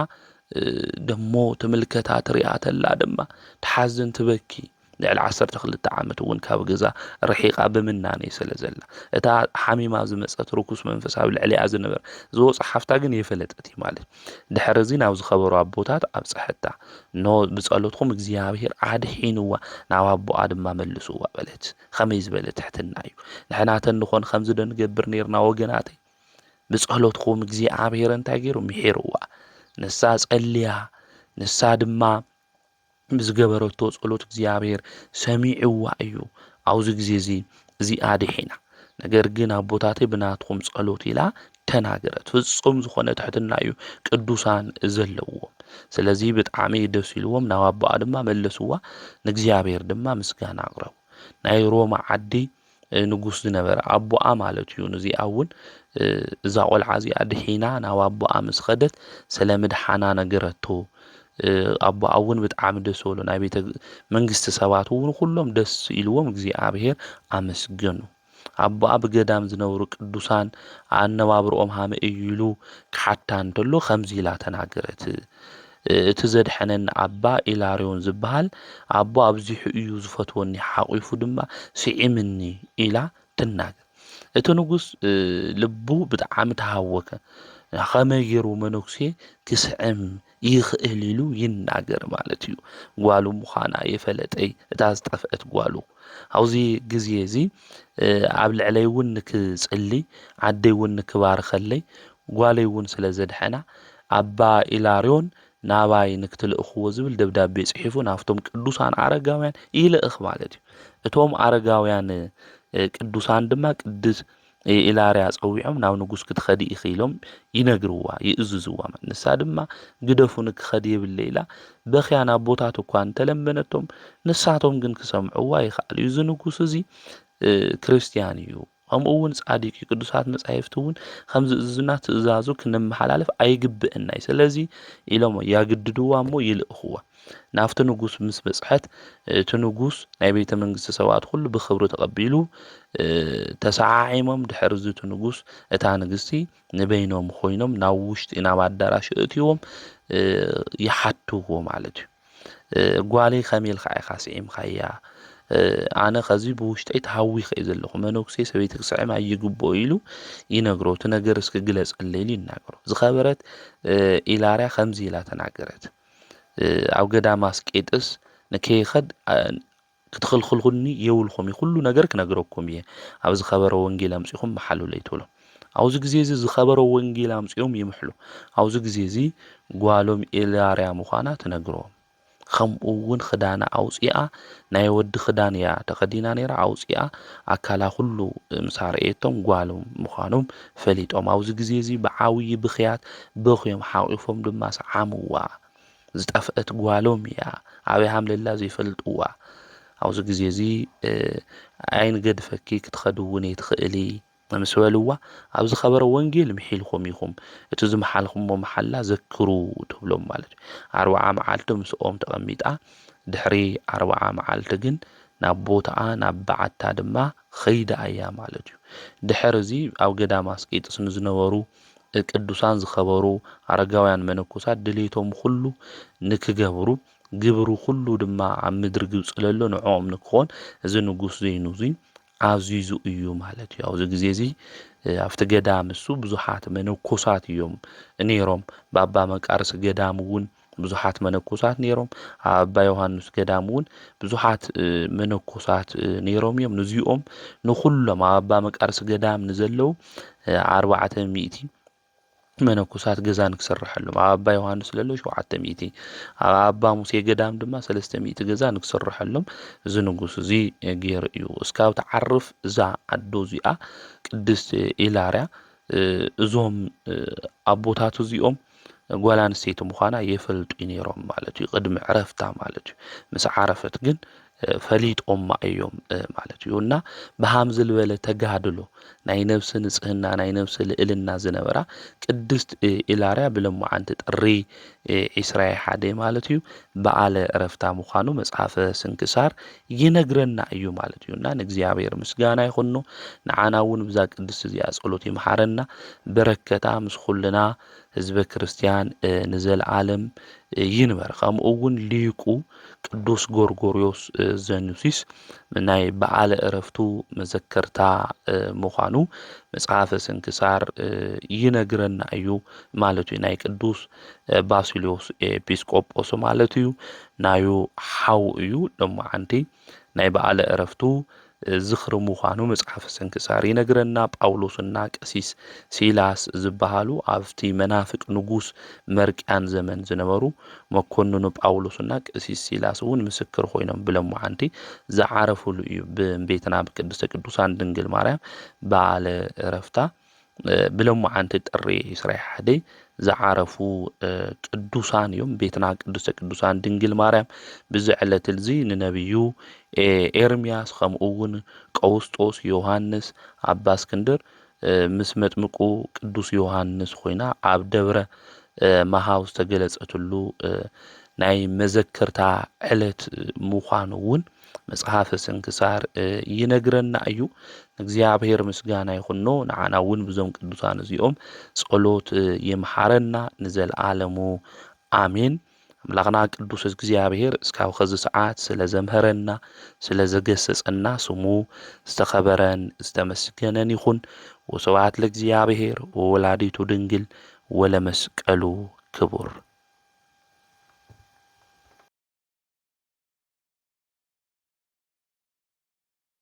[SPEAKER 1] ደሞ ተመልከታ ትሪኣ ተላ ድማ ተሓዝን ትበኪ ልዕሊ 12 ዓመት እውን ካብ ገዛ ረሒቃ ብምናኔ ስለ ዘላ እታ ሓሚማ ዝመፀት ርኩስ መንፈስ ኣብ ልዕሊኣ ዝነበረ ዝወፅእ ሓፍታ ግን የፈለጠት ማለት ድሕሪ እዚ ናብ ዝኸበሩ ኣቦታት ኣብፅሐታ ኖ ብጸሎትኩም እግዚአብሔር ኣድሒንዋ ናብ ኣቦኣ ድማ መልስዋ በለት ከመይ ዝበለ ትሕትና እዩ ንሕና ተንኾን ከምዚ ዶ ንገብር ነርና ወገናተይ ብጸሎትኩም እግዚአብሔር እንታይ ገይሩ ምሒርዋ ንሳ ጸልያ ንሳ ድማ ብዝገበረቶ ጸሎት እግዚአብሔር ሰሚዕዋ እዩ ኣብዚ ግዜ እዚ ኣድሒና ነገር ግን ኣቦታተይ ብናትኩም ጸሎት ኢላ ተናገረት ፍጹም ዝኾነ ትሕትና እዩ ቅዱሳን ዘለዎም ስለዚ ብጣዕሚ ደስ ኢልዎም ናብ ኣቦኣ ድማ መለስዋ ንእግዚአብሔር ድማ ምስጋና ኣቅረቡ ናይ ሮማ ዓዲ ንጉስ ዝነበረ ኣቦኣ ማለት እዩ ነዚኣ እውን እዛ ቆልዓ እዚኣ ድሒና ናብ ኣቦኣ ምስ ኸደት ስለምድሓና ነገረቶ ኣቦኣ እውን ብጣዕሚ ደስ በሎ ናይ ቤተ መንግስቲ ሰባት እውን ኩሎም ደስ ኢልዎም እግዚአብሔር ኣመስገኑ ኣቦኣ ብገዳም ዝነብሩ ቅዱሳን ኣነባብሮኦም ሃመ ኢሉ ክሓታ እንተሎ ከምዚ ኢላ ተናገረት እቲ ዘድሐነን ኣባ ኢላርዮን ዝበሃል ኣቦ ኣብዚሑ እዩ ዝፈትወኒ ሓቂፉ ድማ ስዒምኒ ኢላ ትናገር እቲ ንጉስ ልቡ ብጣዕሚ ተሃወከ ከመይ ገይሩ መነኩሴ ክስዕም ይኽእል ኢሉ ይናገር ማለት እዩ ጓሉ ምዃና የፈለጠይ እታ ዝጠፍአት ጓሉ ኣብዚ ግዜ እዚ ኣብ ልዕለይ እውን ንክጽሊ ዓደይ እውን ንክባርከለይ ጓለይ እውን ስለ ዘድሐና ኣባ ኢላርዮን ናባይ ንክትልእኽዎ ዝብል ደብዳቤ ጽሒፉ ናፍቶም ቅዱሳን አረጋውያን ይልእኽ ማለት እዩ እቶም አረጋውያን ቅዱሳን ድማ ቅዱስ ኢላርያ ፀዊዖም ናብ ንጉስ ክትኸዲ ኢኺሎም ይነግርዋ ይእዝዝዋ ንሳ ድማ ግደፉን ክኸዲ ይብል ኢላ በኺያ ናብ ቦታት እኳ እንተለመነቶም ንሳቶም ግን ክሰምዑዋ ይኽኣሉ እዚ ንጉስ እዚ ክርስቲያን እዩ ከምኡ እውን ጻዲቅ ቅዱሳት መጻሕፍት እውን ከምዚ ዝና ትእዛዙ ክንመሓላለፍ ኣይግብእናይ ስለዚ ኢሎም ያግድድዋ እሞ ይልእኽዋ ናፍቲ ንጉስ ምስ በጽሐት እቲ ንጉስ ናይ ቤተ መንግስቲ ሰብኣት ሁሉ ብኽብሪ ተቐቢሉ ተሰዓዒሞም ድሕሪ እቲ ንጉስ እታ ንግስቲ ንበይኖም ኮይኖም ናብ ውሽጢ ናብ ኣዳራሽ እትይዎም ይሓትዎ ማለት እዩ ጓለይ ከመይ ኢልካ ስዒምካያ ኣነ ከዚ ብውሽጠይ ተሃዊኸ ዘለኹ መነኩሴ ሰበይቲ ክስዕም ኣይግብኦ ኢሉ ይነግሮ እቲ ነገር እስኪ ግለጽለይ ኢሉ ይናገሮ ዝኸበረት ኢላርያ ከምዚ ኢላ ተናገረት ኣብ ገዳም አስቄጥስ ንከይኸድ ክትኽልኽልኩኒ የውልኹም ኩሉ ነገር ክነግረኩም እየ ኣብ ዝኸበረ ወንጌል ኣምጺኹም መሓሉለይ ትብሎ ኣብዚ ግዜ እዚ ዝኸበረ ወንጌል ኣምጺኦም ይምሕሉ ኣብዚ ግዜ እዚ ጓሎም ኢላርያ ምዃና ትነግሮም ከምኡ እውን ክዳና ኣውፂኣ ናይ ወዲ ክዳን እያ ተኸዲና ነይራ ኣውፂኣ ኣካላ ኩሉ ምሳርኤቶም ጓሎም ምዃኖም ፈሊጦም ኣብዚ ግዜ እዚ ብዓብዪ ብኽያት በኺዮም ሓቂፎም ድማ ሰዓምዋ ዝጠፍአት ጓሎም እያ ኣበይ ሃምለላ ዘይፈልጥዋ ኣብዚ ግዜ እዚ ዓይን ገድፈኪ ክትኸድውን ትኽእሊ ምስ በልዋ ኣብዚ ኸበረ ወንጌል ምሒልኩም ኢኹም እቲ ዝመሓልኩሞ መሓላ ዘክሩ ትብሎም ማለት እዩ 40 መዓልቲ ምስኦም ተቐሚጣ ድሕሪ 40 መዓልቲ ግን ናብ ቦታኣ ናብ በዓታ ድማ ኸይዳ እያ ማለት እዩ ድሕሪ እዚ ኣብ ገዳም አስቄጥስ ንዝነበሩ ቅዱሳን ዝኸበሩ ኣረጋውያን መነኮሳት ድሌቶም ሁሉ ንክገብሩ ግብሩ ሁሉ ድማ ኣብ ምድሪ ግብጽ ለሎ ንዖም ንክኾን እዚ ንጉስ ዘይኑዚ ኣዚዙ እዩ ማለት እዩ ኣብዚ ግዜ እዚ ኣብቲ ገዳም እሱ ብዙሓት መነኮሳት እዮም ነይሮም ባባ መቃርስ ገዳም እውን ብዙሓት መነኮሳት ነይሮም ኣባ ዮሐንስ ገዳም እውን ብዙሓት መነኮሳት ነይሮም እዮም ነዚኦም ንኹሎም ኣባ መቃርስ ገዳም ንዘለው 400 መነኮሳት ገዛ ንክሰርሐሎም ኣባ ዮሐንስ ለሎ 700 ኣባ ሙሴ ገዳም ድማ 300 ገዛ ንክሰርሐሎም እዚ ንጉስ እዚ ገይሩ እዩ እስካብ ተዓርፍ እዛ ኣዶ እዚኣ ቅድስት ኢላርያ እዞም ኣቦታት እዚኦም ጓል ኣንስተይቲ ምዃና የፈልጡ ነይሮም ማለት እዩ ቅድሚ ዕረፍታ ማለት እዩ ምስ ዓረፈት ግን ፈሊጦማ እዮም ማለት እዩ እና ብሃም ዝበለ ተጋድሎ ናይ ነፍሲ ንጽህና ናይ ነፍሲ ልዕልና ዝነበራ ቅድስት ኢላርያ ብለምዓንቲ ጥሪ 21 ማለት እዩ በዓለ ዕረፍታ ምዃኑ መጽሓፈ ስንክሳር ይነግረና እዩ ማለት እዩ እና ንእግዚአብሔር ምስጋና ይኹን ንዓና እውን ብዛ ቅድስት እዚኣ ጸሎት ይምሓረና በረከታ ምስ ኩልና ህዝበ ክርስቲያን ንዘለዓለም ይንበር ከምኡ እውን ሊቁ ቅዱስ ጎርጎርዮስ ዘኑሲስ ናይ በዓለ ዕረፍቱ መዘከርታ ምዃኑ መጽሓፈ ስንክሳር ይነግረና እዩ ማለት እዩ ናይ ቅዱስ ባሲልዮስ ኤጲስቆጶስ ማለት እዩ ናዩ ሓው እዩ ደሞዓንቲ ናይ በዓለ ዕረፍቱ ዝኽሪ ምዃኑ መጽሓፈ ስንክሳር ይነግረና ጳውሎስና ቀሲስ ሲላስ ዝበሃሉ ኣብቲ መናፍቅ ንጉስ መርቅያን ዘመን ዝነበሩ መኮንኑ ጳውሎስና ቀሲስ ሲላስ እውን ምስክር ኮይኖም ብለምዓንቲ ዝዓረፉሉ እዩ ብቤትና ብቅድስተ ቅዱሳን ድንግል ማርያም በዓለ ዕረፍታ ብለምዓንቲ ጥሪ 21 ዝዓረፉ ቅዱሳን እዮም ቤትና ቅድስተ ቅዱሳን ድንግል ማርያም ብዝዕለት እዚ ንነብዩ ኤርምያስ ከምኡ እውን ቀውስጦስ ዮሐንስ ኣባ እስክንድር ምስ መጥምቁ ቅዱስ ዮሐንስ ኮይና ኣብ ደብረ መሃው ዝተገለጸትሉ ናይ መዘከርታ ዕለት ምዃኑ እውን መጽሓፈ ስንክሳር ይነግረና እዩ እግዚአብሔር ምስጋና ይኹን ንዓና እውን ብዞም ቅዱሳን እዚኦም ጸሎት ይምሓረና ንዘለዓለሙ አሜን አምላክና ቅዱስ እግዚአብሔር እስካብ ከዚ ሰዓት ስለ ዘምሃረና ስለ ዘገሰጸና ስሙ ዝተኸበረን ዝተመስገነን ይኹን ወስብሐት ለእግዚአብሔር ወወላዲቱ ድንግል ወለመስቀሉ ክቡር